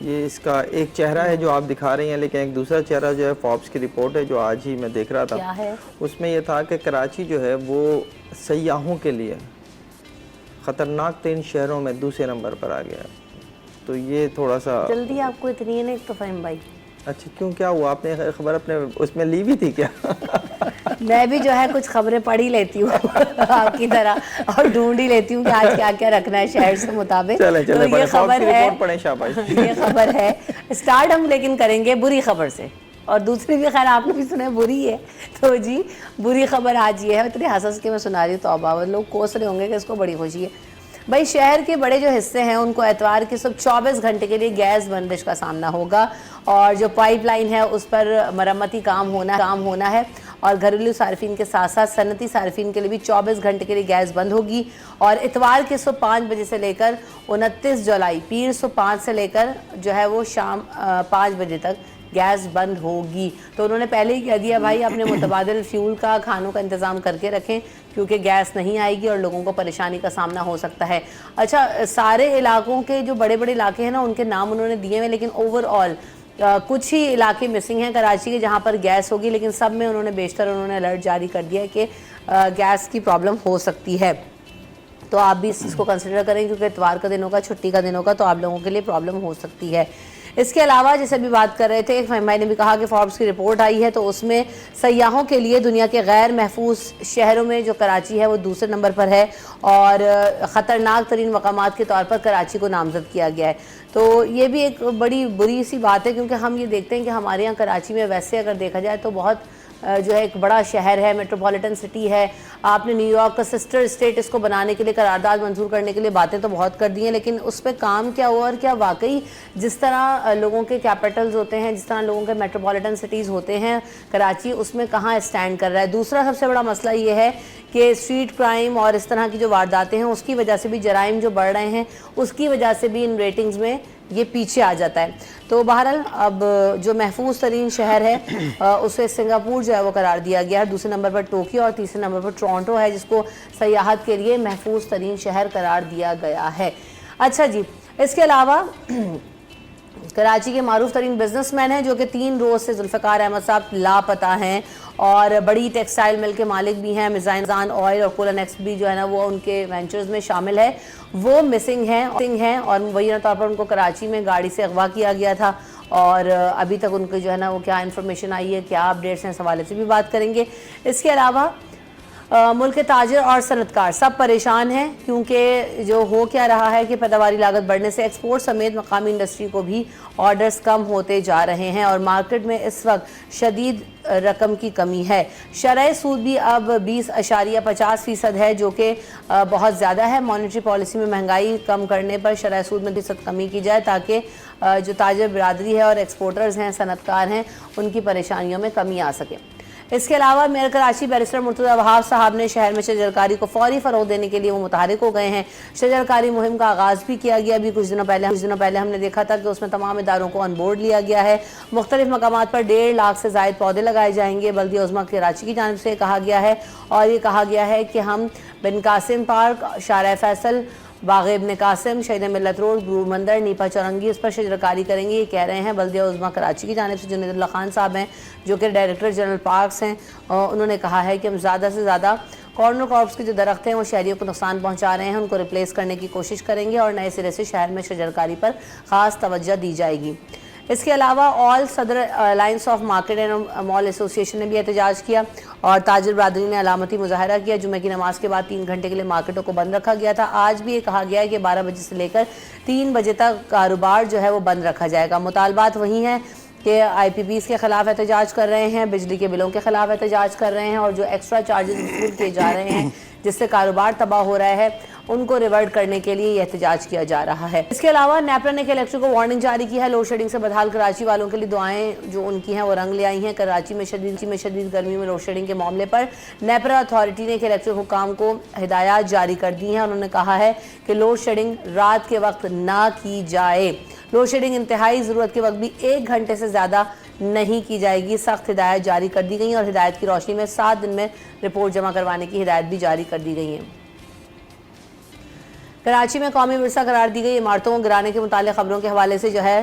یہ اس کا ایک چہرہ ہے جو آپ دکھا رہی ہیں، لیکن ایک دوسرا چہرہ جو ہے فوربس کی رپورٹ ہے جو آج ہی میں دیکھ رہا تھا، کیا ہے؟ اس میں یہ تھا کہ کراچی جو ہے وہ سیاحوں کے لیے خطرناک ترین شہروں میں دوسرے نمبر پر آ گیا. تو یہ تھوڑا سا جلدی آپ کو اتنی ہے نا ایک تو فہم بھائی. اچھا کیوں، کیا ہوا؟ آپ نے خبر اپنے اس میں لی بھی تھی کیا؟ میں بھی جو ہے کچھ خبریں پڑھ ہی لیتی ہوں آپ کی طرح، اور ڈھونڈ ہی لیتی ہوں کہ آج کیا کیا رکھنا ہے شہر سے مطابق. تو یہ خبر ہے، پڑھیں شاباش. یہ خبر ہے. اسٹارٹ ہم لیکن کریں گے بری خبر سے، اور دوسری بھی خیر آپ نے بھی سنا بری ہے. تو جی بری خبر آج یہ ہے، اتنے ہنس کے میں سنا رہی ہوں تو اب لوگ کوس رہے ہوں گے کہ اس کو بڑی خوشی ہے. بھائی شہر کے بڑے جو حصے ہیں ان کو اتوار کے صبح 24 گھنٹے کے لیے گیس بندش کا سامنا ہوگا، اور جو پائپ لائن ہے اس پر مرمتی کام ہونا ہے، اور گھریلو صارفین کے ساتھ ساتھ صنعتی صارفین کے لیے بھی 24 گھنٹے کے لیے گیس بند ہوگی. اور اتوار کے صبح 5 بجے سے لے کر 29 جولائی پیر صبح 5 سے لے کر جو ہے وہ شام 5 بجے تک گیس بند ہوگی. تو انہوں نے پہلے ہی کہہ دیا بھائی اپنے متبادل فیول کا، کھانوں کا انتظام کر کے رکھیں، کیونکہ گیس نہیں آئے گی اور لوگوں کو پریشانی کا سامنا ہو سکتا ہے. اچھا سارے علاقوں کے جو بڑے بڑے علاقے ہیں نا ان کے نام انہوں نے دیے ہیں، لیکن اوور آل کچھ ہی علاقے مسنگ ہیں کراچی کے جہاں پر گیس ہوگی، لیکن سب میں انہوں نے بیشتر الرٹ جاری کر دیا ہے کہ گیس کی پرابلم ہو سکتی ہے. تو آپ بھی اس چیز کو کنسیڈر کریں، کیونکہ اتوار کا دن ہوگا، چھٹی کا دن ہوگا، تو آپ لوگوں کے لیے پرابلم ہو سکتی ہے. اس کے علاوہ جیسے ابھی بات کر رہے تھے، فہیم بھائی نے بھی کہا کہ فوربس کی رپورٹ آئی ہے تو اس میں سیاحوں کے لیے دنیا کے غیر محفوظ شہروں میں جو کراچی ہے وہ دوسرے نمبر پر ہے، اور خطرناک ترین مقامات کے طور پر کراچی کو نامزد کیا گیا ہے. تو یہ بھی ایک بڑی بری سی بات ہے، کیونکہ ہم یہ دیکھتے ہیں کہ ہمارے یہاں کراچی میں ویسے اگر دیکھا جائے تو بہت جو ہے ایک بڑا شہر ہے، میٹروپولیٹن سٹی ہے. آپ نے نیو یارک کا سسٹر اسٹیٹ اس کو بنانے کے لیے، قرارداد منظور کرنے کے لیے باتیں تو بہت کر دی ہیں، لیکن اس پہ کام کیا ہوا، اور کیا واقعی جس طرح لوگوں کے کیپٹلز ہوتے ہیں، جس طرح لوگوں کے میٹروپولیٹن سٹیز ہوتے ہیں کراچی، اس میں کہاں اسٹینڈ کر رہا ہے. دوسرا سب سے بڑا مسئلہ یہ ہے کہ اسٹریٹ کرائم اور اس طرح کی جو وارداتیں ہیں اس کی وجہ سے بھی، جرائم جو بڑھ رہے ہیں اس کی وجہ سے بھی ان ریٹنگز میں یہ پیچھے آ جاتا ہے. تو بہرحال اب جو محفوظ ترین شہر ہے اسے سنگاپور جو ہے وہ قرار دیا گیا ہے. دوسرے نمبر پر ٹوکیو اور تیسرے نمبر پر ٹورانٹو ہے، جس کو سیاحت کے لیے محفوظ ترین شہر قرار دیا گیا ہے. اچھا جی، اس کے علاوہ کراچی کے معروف ترین بزنس مین ہیں جو کہ 3 روز سے ذوالفقار احمد صاحب لاپتہ ہیں، اور بڑی ٹیکسٹائل مل کے مالک بھی ہیں. میزان آئل اور کولنیکس بھی جو ہے نا وہ ان کے وینچرز میں شامل ہے، وہ مسنگ ہیں اور مبینہ طور پر ان کو کراچی میں گاڑی سے اغوا کیا گیا تھا. اور ابھی تک ان کے جو ہے نا وہ کیا انفارمیشن آئی ہے، کیا اپڈیٹس ہیں، اس حوالے سے بھی بات کریں گے. اس کے علاوہ ملک کے تاجر اور صنعت کار سب پریشان ہیں، کیونکہ جو ہو کیا رہا ہے کہ پیداواری لاگت بڑھنے سے ایکسپورٹ سمیت مقامی انڈسٹری کو بھی آرڈرز کم ہوتے جا رہے ہیں، اور مارکیٹ میں اس وقت شدید رقم کی کمی ہے. شرح سود بھی اب 20.50% ہے، جو کہ بہت زیادہ ہے. مانیٹری پالیسی میں مہنگائی کم کرنے پر شرح سود میں 20% کمی کی جائے، تاکہ جو تاجر برادری ہے اور ایکسپورٹرز ہیں، صنعت کار ہیں، ان کی پریشانیوں میں کمی آ سکے. اس کے علاوہ میئر کراچی بیرسٹر مرتضی وہاب صاحب نے شہر میں شجرکاری کو فوری فروغ دینے کے لیے وہ متحرک ہو گئے ہیں. شجرکاری مہم کا آغاز بھی کیا گیا. ابھی کچھ دنوں پہلے ہم نے دیکھا تھا کہ اس میں تمام اداروں کو آن بورڈ لیا گیا ہے. مختلف مقامات پر 1.5 لاکھ سے زائد پودے لگائے جائیں گے. بلدیہ عظمیٰ کراچی کی جانب سے کہا گیا ہے، اور یہ کہا گیا ہے کہ ہم بن قاسم پارک، شارع فیصل، باغ ابن قاسم، شہید ملت روڈ، گرو مندر، نیپا چورنگی اس پر شجرکاری کریں گے. یہ کہہ رہے ہیں بلدیہ عظمیٰ کراچی کی جانب سے جنید اللہ خان صاحب ہیں، جو کہ ڈائریکٹر جنرل پارکس ہیں. انہوں نے کہا ہے کہ ہم زیادہ سے زیادہ کارنر کراپس کے جو درخت ہیں وہ شہریوں کو نقصان پہنچا رہے ہیں، ان کو ریپلیس کرنے کی کوشش کریں گے، اور نئے سرے سے شہر میں شجرکاری پر خاص توجہ دی جائے گی. اس کے علاوہ آل صدر الائنس آف مارکیٹ اینڈ مال ایسوسی ایشن نے بھی احتجاج کیا، اور تاجر برادری نے علامتی مظاہرہ کیا. جمعہ کی نماز کے بعد 3 گھنٹے کے لیے مارکیٹوں کو بند رکھا گیا تھا. آج بھی یہ کہا گیا ہے کہ 12 بجے سے لے کر 3 بجے تک کاروبار جو ہے وہ بند رکھا جائے گا. مطالبات وہی ہیں کہ آئی پی پیز کے خلاف احتجاج کر رہے ہیں، بجلی کے بلوں کے خلاف احتجاج کر رہے ہیں، اور جو ایکسٹرا چارجز وصول کیے جا رہے ہیں جس سے کاروبار تباہ ہو رہا ہے ان کو ریورٹ کرنے کے لیے یہ احتجاج کیا جا رہا ہے. اس کے علاوہ نیپرا نے کلیکٹر کو وارننگ جاری کی ہے. لوڈ شیڈنگ سے بدحال کراچی والوں کے لیے دعائیں جو ان کی ہیں وہ رنگ لے آئی ہیں. کراچی میں شدید گرمی میں لوڈ شیڈنگ کے معاملے پر نیپرا اتھارٹی نے کلیکٹر حکام کو ہدایات جاری کر دی ہیں. انہوں نے کہا ہے کہ لوڈ شیڈنگ رات کے وقت نہ کی جائے. لوڈ شیڈنگ انتہائی ضرورت کے وقت بھی 1 گھنٹے سے زیادہ نہیں کی جائے گی. سخت ہدایت جاری کر دی گئی ہیں، اور ہدایت کی روشنی میں 7 دن میں رپورٹ جمع کروانے کی ہدایت بھی جاری کر دی گئی ہیں. کراچی میں قومی ورثہ قرار دی گئی عمارتوں کو گرانے کے متعلق خبروں کے حوالے سے جو ہے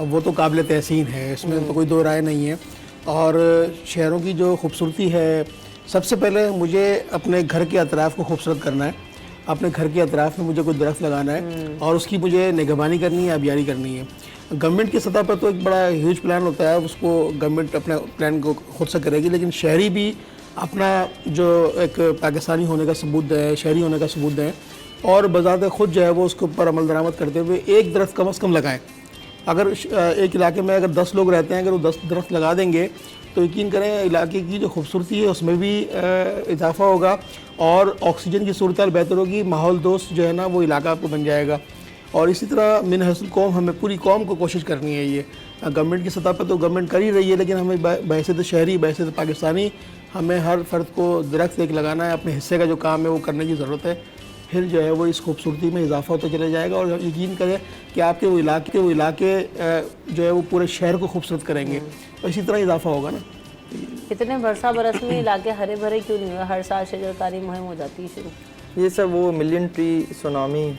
وہ تو قابل تحسین ہے، اس میں تو کوئی دو رائے نہیں ہے. اور شہروں کی جو خوبصورتی ہے، سب سے پہلے مجھے اپنے گھر کے اطراف کو خوبصورت کرنا ہے. اپنے گھر کے اطراف میں مجھے کوئی درخت لگانا ہے اور اس کی مجھے نگہبانی کرنی ہے، آبیاری کرنی ہے. گورنمنٹ کی سطح پر تو ایک بڑا ہیوج پلان ہوتا ہے، اس کو گورنمنٹ اپنے پلان کو خود سے کرے گی، لیکن شہری بھی اپنا جو ایک پاکستانی ہونے کا ثبوت دیں، شہری ہونے کا ثبوت دیں اور بذات خود جو ہے وہ اس کے اوپر عمل درآمد کرتے ہوئے ایک درخت کم از کم لگائیں. اگر ایک علاقے میں اگر 10 لوگ رہتے ہیں، اگر وہ 10 درخت لگا دیں گے تو یقین کریں علاقے کی جو خوبصورتی ہے اس میں بھی اضافہ ہوگا اور آکسیجن کی صورتحال بہتر ہوگی، ماحول دوست جو ہے نا وہ علاقہ آپ کو بن جائے گا. اور اسی طرح من حیث القوم ہمیں پوری قوم کو کوشش کرنی ہے. یہ گورنمنٹ کی سطح پہ تو گورنمنٹ کر ہی رہی ہے، لیکن ہمیں بحیثیت شہری، بحیثیت پاکستانی ہمیں ہر فرد کو درخت ایک لگانا ہے. اپنے حصے کا جو کام ہے وہ کرنے کی ضرورت ہے. پھر جو ہے وہ اس خوبصورتی میں اضافہ ہوتا چلے جائے گا اور یقین کریں کہ آپ کے وہ علاقے جو ہے وہ پورے شہر کو خوبصورت کریں گے. اسی طرح اضافہ ہوگا نا. اتنے برسہ برس میں علاقے ہرے بھرے کیوں نہیں ہوئے؟ ہر سال شجرکاری مہم ہو جاتی ہے شروع. یہ سب وہ ملین ٹری سونامی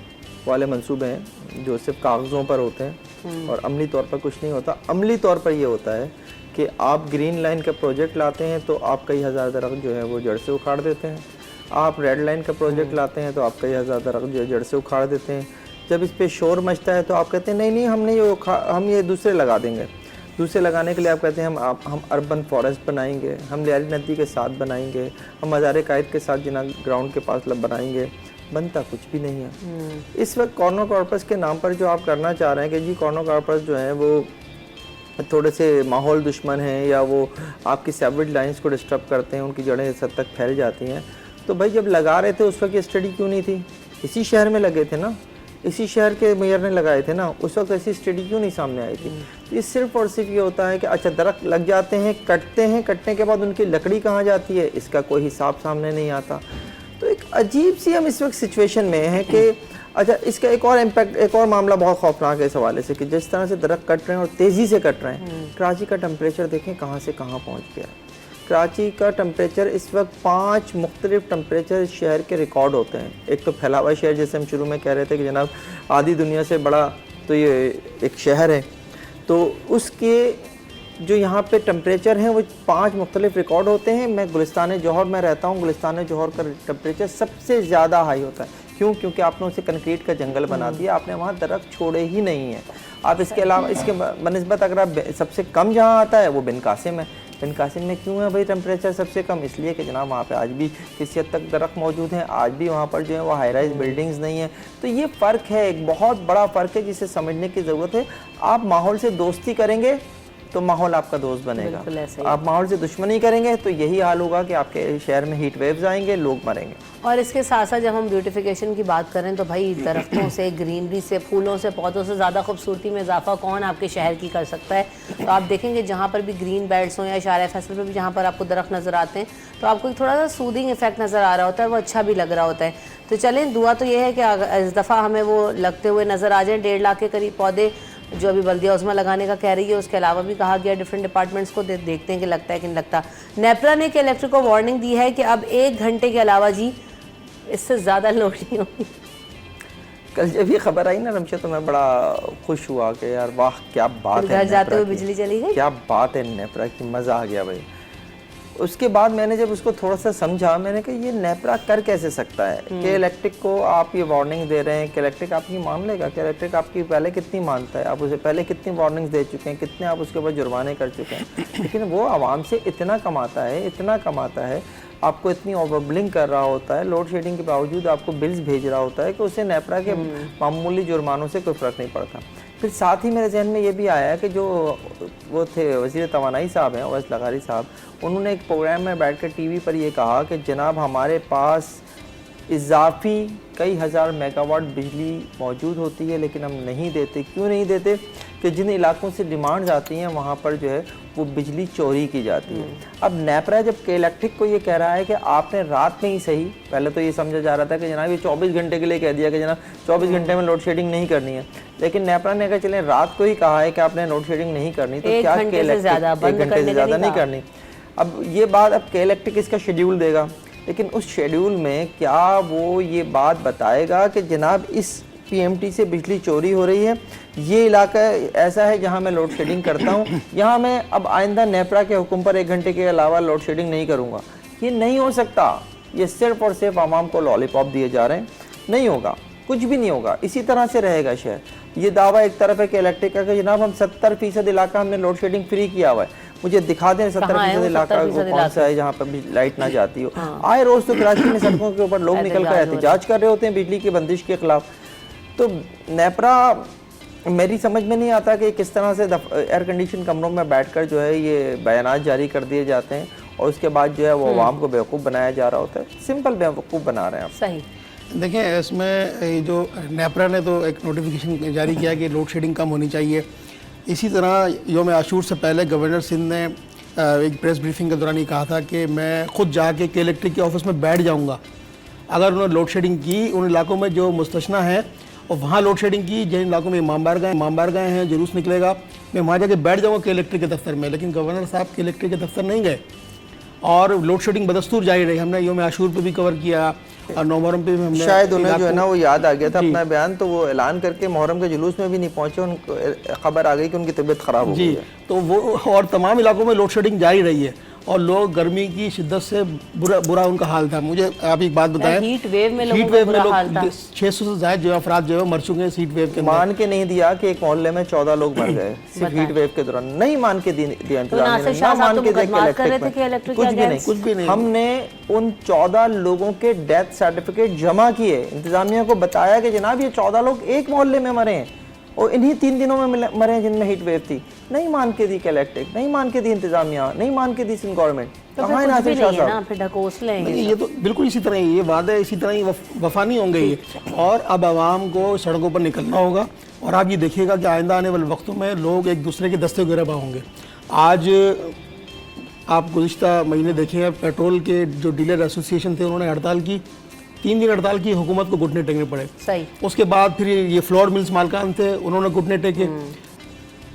والے منصوبے ہیں جو صرف کاغذوں پر ہوتے ہیں اور عملی طور پر کچھ نہیں ہوتا. عملی طور پر یہ ہوتا ہے کہ آپ گرین لائن کا پروجیکٹ لاتے ہیں تو آپ کئی ہزار درخت جو ہے وہ جڑ سے اکھاڑ دیتے ہیں. آپ ریڈ لائن کا پروجیکٹ لاتے ہیں تو آپ کئی ہزار درخت جو ہے جڑ سے اکھاڑ دیتے ہیں. جب اس پہ شور مچتا ہے تو آپ کہتے ہیں نہیں ہم یہ دوسرے لگا دیں گے. دوسرے لگانے کے لیے آپ کہتے ہیں ہم اربن فارسٹ بنائیں گے، ہم لیاری ندی کے ساتھ بنائیں گے، ہم مزار قائد کے ساتھ جناح گراؤنڈ کے پاس بنائیں گے. بنتا کچھ بھی نہیں ہے. اس وقت کارنر کارپس کے نام پر جو آپ کرنا چاہ رہے ہیں کہ جی کارنر کارپس جو ہیں وہ تھوڑے سے ماحول دشمن ہیں یا وہ آپ کی سیوریج لائنز کو ڈسٹرب کرتے ہیں، ان کی جڑیں اس حد تک پھیل جاتی ہیں. تو بھائی جب لگا رہے تھے اس وقت یہ اسٹڈی کیوں نہیں تھی؟ اسی شہر میں لگے تھے نا، اسی شہر کے میئر نے لگائے تھے نا، اس وقت ایسی اسٹڈی کیوں نہیں سامنے آئی تھی؟ یہ صرف اور صرف یہ ہوتا ہے کہ اچھا درخت لگ جاتے ہیں، کٹتے ہیں، کٹنے کے بعد ان کی لکڑی کہاں جاتی ہے اس کا کوئی حساب سامنے نہیں آتا. تو ایک عجیب سی ہم اس وقت سچویشن میں ہیں کہ اچھا اس کا ایک اور امپیکٹ، ایک اور معاملہ بہت خوفناک ہے اس حوالے سے کہ جس طرح سے درخت کٹ رہے ہیں اور تیزی سے کٹ رہے ہیں. کراچی کا ٹمپریچر دیکھیں کہاں سے کہاں پہنچ گیا. کراچی کا ٹمپریچر اس وقت 5 مختلف ٹمپریچر اس شہر کے ریکارڈ ہوتے ہیں. ایک تو پھیلا ہوا شہر جیسے ہم شروع میں کہہ رہے تھے کہ جناب آدھی دنیا سے بڑا تو یہ ایک شہر ہے، تو اس کے جو یہاں پہ ٹمپریچر ہیں وہ 5 مختلف ریکارڈ ہوتے ہیں. میں گلستان جوہر میں رہتا ہوں، گلستان جوہر کا ٹمپریچر سب سے زیادہ ہائی ہوتا ہے. کیوں؟ کیونکہ آپ نے اسے کنکریٹ کا جنگل بنا دیا، آپ نے وہاں درخت چھوڑے ہی نہیں ہیں. آپ اس کے علاوہ اس کے بنسبت اگر آپ سب سے کم جہاں آتا ہے وہ بن قاسم ہے. بن قاسم میں کیوں ہے بھائی ٹمپریچر سب سے کم؟ اس لیے کہ جناب وہاں پہ آج بھی کسی حد تک درخت موجود ہیں، آج بھی وہاں پر جو ہے وہ ہائی رائز بلڈنگز نہیں ہیں. تو یہ فرق ہے، ایک بہت بڑا فرق ہے جسے سمجھنے کی ضرورت ہے. آپ ماحول سے دوستی کریں گے تو ماحول آپ کا دوست بنے گا. آپ ماحول سے دشمنی کریں گے تو یہی حال ہوگا کہ آپ کے شہر میں ہیٹ ویوز آئیں گے، لوگ مریں گے. اور اس کے ساتھ ساتھ جب ہم بیوٹیفیکیشن کی بات کریں تو بھائی درختوں سے، گرینری سے، پھولوں سے، پودوں سے زیادہ خوبصورتی میں اضافہ کون آپ کے شہر کی کر سکتا ہے؟ تو آپ دیکھیں گے جہاں پر بھی گرین بیلٹس ہوں یا اشارہ فیصل پہ بھی جہاں پر آپ کو درخت نظر آتے ہیں تو آپ کو ایک تھوڑا سا سودنگ افیکٹ نظر آ رہا ہوتا ہے، وہ اچھا بھی لگ رہا ہوتا ہے. تو چلیں دعا تو یہ ہے کہ اس دفعہ ہمیں وہ لگتے ہوئے نظر آ جائیں. 1.5 لاکھ کے قریب پودے جو ابھی بلدیہ عظمیٰ لگانے کا کہہ رہی ہے، اس کے علاوہ بھی کہا گیا ڈفرینٹ ڈپارٹمنٹس کو، دیکھتے ہیں کہ لگتا ہے کہ نہیں لگتا. نیپرا نے کہ الیکٹرک کو وارننگ دی ہے کہ اب 1 گھنٹے کے علاوہ جی اس سے زیادہ لوڈ نہیں ہوگی. کل جب یہ خبر آئی نا رمشہ تو میں بڑا خوش ہوا کہ یار واہ کیا بات ہے. گھر جاتے ہوئے بجلی چلی گئی، کیا بات ہے نیپرا کی، مزہ آ گیا بھائی. اس کے بعد میں نے جب اس کو تھوڑا سا سمجھا، میں نے کہا یہ نیپرا کر کیسے سکتا ہے کہ الیکٹرک کو آپ یہ وارننگ دے رہے ہیں کہ الیکٹرک آپ کی مان لے گا؟ کہ الیکٹرک آپ کی پہلے کتنی مانتا ہے، آپ اسے پہلے کتنی وارننگز دے چکے ہیں، کتنے آپ اس کے اوپر جرمانے کر چکے ہیں. لیکن وہ عوام سے اتنا کماتا ہے آپ کو اتنی اوور بلنگ کر رہا ہوتا ہے، لوڈ شیڈنگ کے باوجود آپ کو بلز بھیج رہا ہوتا ہے کہ اسے نیپرا کے معمولی جرمانوں سے کوئی فرق نہیں پڑتا. پھر ساتھ ہی میرے ذہن میں یہ بھی آیا کہ جو وہ تھے وزیر توانائی صاحب ہیں اویس لغاری صاحب، انہوں نے ایک پروگرام میں بیٹھ کر ٹی وی پر یہ کہا کہ جناب ہمارے پاس اضافی کئی ہزار میگا واٹ بجلی موجود ہوتی ہے لیکن ہم نہیں دیتے. کیوں نہیں دیتے؟ کہ جن علاقوں سے ڈیمانڈز آتی ہیں وہاں پر جو ہے وہ بجلی چوری کی جاتی ہے. اب نیپرا جب کہ الیکٹرک کو یہ کہہ رہا ہے کہ آپ نے رات میں ہی صحیح، پہلے تو یہ سمجھا جا رہا تھا کہ جناب یہ 24 گھنٹے کے لیے کہہ دیا کہ جناب 24 گھنٹے میں لوڈ شیڈنگ نہیں کرنی ہے، لیکن نیپرا نے کہا چلیں رات کو ہی کہا ہے کہ آپ نے لوڈ شیڈنگ نہیں کرنی تو کیا کہ 1 گھنٹے سے زیادہ نہیں کرنی. اب یہ بات اب کہ الیکٹرک اس کا شیڈیول دے گا، لیکن اس شیڈیول میں کیا وہ یہ بات بتائے گا کہ جناب اس PMT سے بجلی چوری ہو رہی ہے. یہ علاقہ ایسا ہے جہاں میں لوڈ شیڈنگ کرتا ہوں. یہاں میں اب آئندہ نیپرا کے حکم پر 1 گھنٹے کے علاوہ لوڈ شیڈنگ نہیں کروں گا. یہ نہیں ہو سکتا. یہ صرف اور صرف عوام کو لالی پاپ دیے جا رہے ہیں. نہیں ہوگا, کچھ بھی نہیں ہوگا. اسی طرح سے رہے گا شہر. یہ دعویٰ ایک طرف ہے کہ الیکٹرک کا کہ جناب ہم 70% علاقہ ہم نے لوڈ شیڈنگ فری کیا ہوا ہے. مجھے دکھا دیں 70% علاقہ کون سا ہے جہاں پر لائٹ نہ جاتی ہو. آئے روز تو کراچی میں سڑکوں کے اوپر لوگ نکل کر احتجاج کر رہے ہوتے ہیں بجلی کی بندش کے خلاف. تو نیپرا میری سمجھ میں نہیں آتا کہ کس طرح سے ایئر کنڈیشن کمروں میں بیٹھ کر جو ہے یہ بیانات جاری کر دیے جاتے ہیں اور اس کے بعد جو ہے وہ عوام کو بیوقوف بنایا جا رہا ہوتا ہے. سمپل بیوقوف بنا رہے ہیں آپ. صحیح. دیکھیں اس میں جو نیپرا نے تو ایک نوٹیفیکیشن جاری کیا کہ لوڈ شیڈنگ کم ہونی چاہیے. اسی طرح یوم عاشور سے پہلے گورنر سندھ نے ایک پریس بریفنگ کے دوران یہ کہا تھا کہ میں خود جا کے الیکٹرک کے آفس میں بیٹھ جاؤں گا. اگر انہوں نے لوڈ شیڈنگ کی ان علاقوں میں جو مستثنیٰ ہیں اور وہاں لوڈ شیڈنگ کی جن علاقوں میں امام بارگاہیں ہیں جلوس نکلے گا, میں وہاں جا کے بیٹھ جاؤں گا الیکٹرک کے دفتر میں. لیکن گورنر صاحب الیکٹرک کے دفتر نہیں گئے اور لوڈ شیڈنگ بدستور جاری رہی. ہم نے یوم عاشور پہ بھی کور کیا اور نو محرم پہ بھی ہم نے شاید انہیں جو ہے نا وہ یاد آ گیا تھا اپنا بیان, تو وہ اعلان کر کے محرم کے جلوس میں بھی نہیں پہنچے. ان کو خبر آ گئی کہ ان کی طبیعت خراب ہو گئی ہے. تو وہ اور تمام علاقوں میں لوڈ شیڈنگ جاری رہی ہے اور لوگ گرمی کی شدت سے برا ان کا حال تھا. مجھے آپ ایک بات بتائیں, ہیٹ ویو میں لوگ 600 سے زائد جو افراد جو ہے مر چکے ہیں ہیٹ ویو کے. مان کے نہیں دیا کہ ایک محلے میں 14 لوگ مر گئے صرف ہیٹ ویو کے دوران. نہیں مان کے دیا انتظامیہ نے, نہ مان کے دیا کچھ بھی نہیں. ہم نے ان 14 لوگوں کے ڈیتھ سرٹیفکیٹ جمع کیے, انتظامیہ کو بتایا کہ جناب یہ 14 لوگ ایک محلے میں مرے ہیں اور انہی 3 دنوں میں مرے ہیں جن میں ہیٹ ویو تھی. نہیں مان کے دی الیکٹرک, نہیں مان کے دی انتظامیہ, نہیں مان کے دی سندھ گورنمنٹ. کہاں ہے ناصر شاہ صاحب؟ یہ تو بالکل اسی طرح ہی, یہ وعدے اسی طرح ہی وفا نہیں ہوں گے یہ. اور اب عوام کو سڑکوں پر نکلنا ہوگا اور آپ یہ دیکھیے گا کہ آئندہ آنے والے وقتوں میں لوگ ایک دوسرے کے دستے گربا ہوں گے. آج آپ گزشتہ مہینے دیکھیں گے پیٹرول کے جو ڈیلر ایسوسیشن تھے انہوں نے ہڑتال کی, 3 دن ہڑتال کی, حکومت کو گھٹنے ٹیکنے پڑے. اس کے بعد پھر یہ فلور ملز مالکان تھے انہوں نے گھٹنے ٹیکے.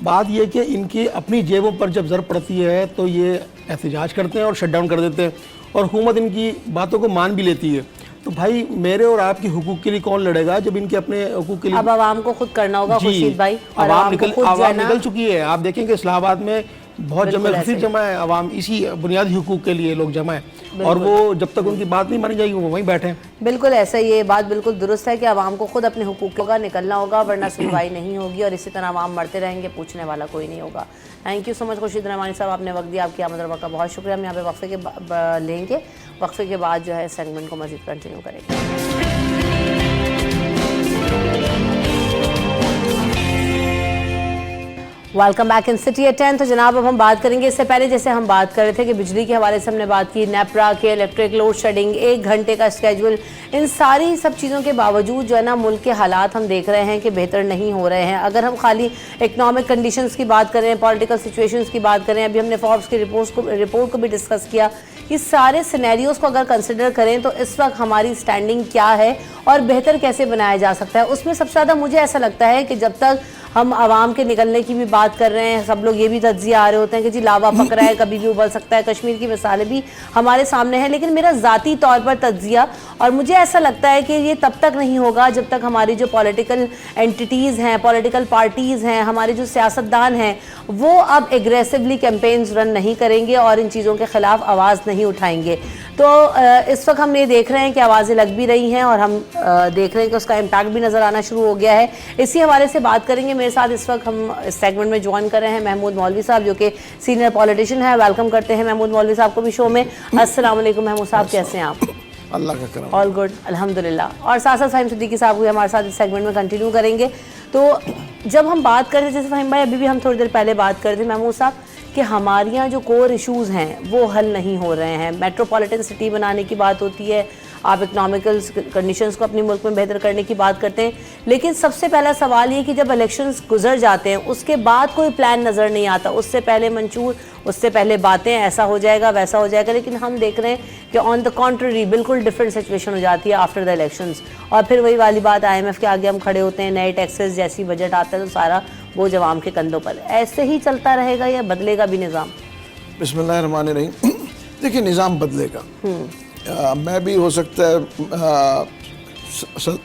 بات یہ کہ ان کی اپنی جیبوں پر جب ضرب پڑتی ہے تو یہ احتجاج کرتے ہیں اور شٹ ڈاؤن کر دیتے ہیں اور حکومت ان کی باتوں کو مان بھی لیتی ہے. تو بھائی میرے اور آپ کے حقوق کے لیے کون لڑے گا جب ان کے اپنے حقوق کے لیے؟ اب عوام کو خود کرنا ہوگا خورشید بھائی. عوام نکل چکی ہے. آپ دیکھیں کہ اسلام آباد میں بہت کثیر جمع ہے عوام, اسی بنیادی حقوق کے لیے لوگ جمع ہیں اور وہ جب تک ان کی بات نہیں مانی جائے گی وہ وہیں بیٹھے ہیں. بالکل ایسا, یہ بات بالکل درست ہے کہ عوام کو خود اپنے حقوق کا نکلنا ہوگا ورنہ سنوائی نہیں ہوگی اور اسی طرح عوام مرتے رہیں گے, پوچھنے والا کوئی نہیں ہوگا. تھینک یو سو مچ خورشید رحمانی صاحب, آپ نے وقت دیا, آپ کی آمد و رفت کا بہت شکریہ. ہم یہاں پہ وقفے کے لیں گے, وقفے کے بعد جو ہے سیگمنٹ کو مزید کنٹینیو کریں گے. Welcome back in city at 10. تو جناب اب ہم بات کریں گے, اس سے پہلے جیسے ہم بات کر رہے تھے کہ بجلی کے حوالے سے ہم نے بات کی, نیپرا کے الیکٹرک لوڈ شیڈنگ, 1 گھنٹے کا اسکیجول, ان ساری سب چیزوں کے باوجود جو ہے نا ملک کے حالات ہم دیکھ رہے ہیں کہ بہتر نہیں ہو رہے ہیں. اگر ہم خالی اکنامک کنڈیشنز کی بات کریں, پولیٹیکل سچویشنز کی بات کریں, ابھی ہم نے فوربس کی رپورٹ کو بھی ڈسکس کیا, یہ سارے سینیریوز کو اگر کنسیڈر کریں تو اس وقت ہماری سٹینڈنگ کیا ہے اور بہتر کیسے بنایا جا سکتا ہے. اس میں سب سے زیادہ مجھے ایسا لگتا ہے کہ جب تک ہم عوام کے نکلنے کی بھی بات کر رہے ہیں, سب لوگ یہ بھی تجزیہ آ رہے ہوتے ہیں کہ جی لاوا پک رہا ہے, کبھی بھی ابل سکتا ہے, کشمیر کی مثالیں بھی ہمارے سامنے ہیں. لیکن میرا ذاتی طور پر تجزیہ, اور مجھے ایسا لگتا ہے کہ یہ تب تک نہیں ہوگا جب تک ہماری جو پولیٹیکل اینٹیٹیز ہیں, پولیٹیکل پارٹیز ہیں, ہمارے جو سیاستدان ہیں, وہ اب ایگریسولی کیمپینز رن نہیں کریں گے اور ان چیزوں کے خلاف آواز نہیں اٹھائیں گے. تو اس وقت ہم یہ دیکھ رہے ہیں کہ آوازیں لگ بھی رہی ہیں اور ہم دیکھ رہے ہیں کہ اس کا امپیکٹ بھی نظر آنا شروع ہو گیا ہے. اسی حوالے سے بات کریں گے. میرے ساتھ اس وقت ہم اس سیگمنٹ میں جوائن کر رہے ہیں محمود مولوی صاحب, جو کہ سینئر پولیٹیشین ہے. ویلکم کرتے ہیں محمود مولوی صاحب کو بھی شو میں. السلام علیکم محمود صاحب, کیسے ہیں آپ؟ اللہ کا کرم, آل گڈ الحمدللہ. اور ساتھ ساتھ فہیم صدیقی صاحب بھی ہمارے ساتھ اس سیگمنٹ میں کنٹینیو کریں گے. تو جب ہم بات کرتے جیسے فہیم بھائی ابھی بھی ہم تھوڑی دیر پہلے بات کرتے محمود صاحب کہ ہمارے یہاں جو کور ایشوز ہیں وہ حل نہیں ہو رہے ہیں. میٹروپولیٹن سٹی بنانے کی بات ہوتی ہے, آپ اکنامیکل کنڈیشنز کو اپنے ملک میں بہتر کرنے کی بات کرتے ہیں, لیکن سب سے پہلا سوال یہ کہ جب الیکشنز گزر جاتے ہیں اس کے بعد کوئی پلان نظر نہیں آتا. اس سے پہلے منشور, اس سے پہلے باتیں ایسا ہو جائے گا ویسا ہو جائے گا, لیکن ہم دیکھ رہے ہیں کہ آن دا کانٹری بالکل ڈفرینٹ سچویشن ہو جاتی ہے آفٹر دا الیکشنز. اور پھر وہی والی بات, IMF کے آگے ہم کھڑے ہوتے ہیں, نئے ٹیکسز جیسی بجٹ آتا ہے تو سارا بوجھ عوام کے کندھوں پر. ایسے ہی چلتا رہے گا یا بدلے گا بھی نظام؟ بسم اللہ الرحمن الرحیم. دیکھیں نظام بدلے گا, میں بھی ہو سکتا ہے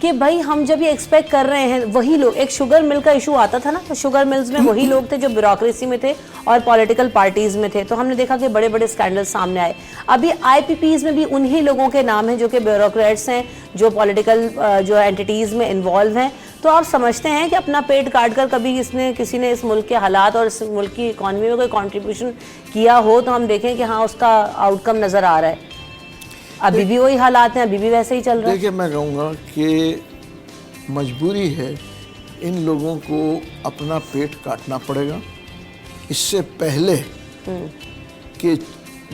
کہ بھائی ہم جب یہ ایکسپیکٹ کر رہے ہیں وہی لوگ, ایک شوگر مل کا ایشو آتا تھا نا, تو شوگر ملز میں وہی لوگ تھے جو بیوروکریسی میں تھے اور پولیٹیکل پارٹیز میں تھے, تو ہم نے دیکھا کہ بڑے بڑے سکینڈل سامنے آئے. ابھی آئی پی پیز میں بھی انہی لوگوں کے نام ہیں جو کہ بیوروکریٹس ہیں, جو پولیٹیکل جو اینٹیٹیز میں انوالو ہیں. تو آپ سمجھتے ہیں کہ اپنا پیٹ کاٹ کر کبھی کسی نے اس ملک کے حالات اور اس ملک کی اکانومی میں کوئی کنٹریبیوشن کیا ہو تو ہم دیکھیں کہ ہاں اس کا آؤٹ کم نظر آ رہا ہے. ابھی بھی وہی حالات ہیں, ابھی بھی ویسے ہی چل رہا ہے. دیکھیں میں کہوں گا کہ مجبوری ہے, ان لوگوں کو اپنا پیٹ کاٹنا پڑے گا اس سے پہلے کہ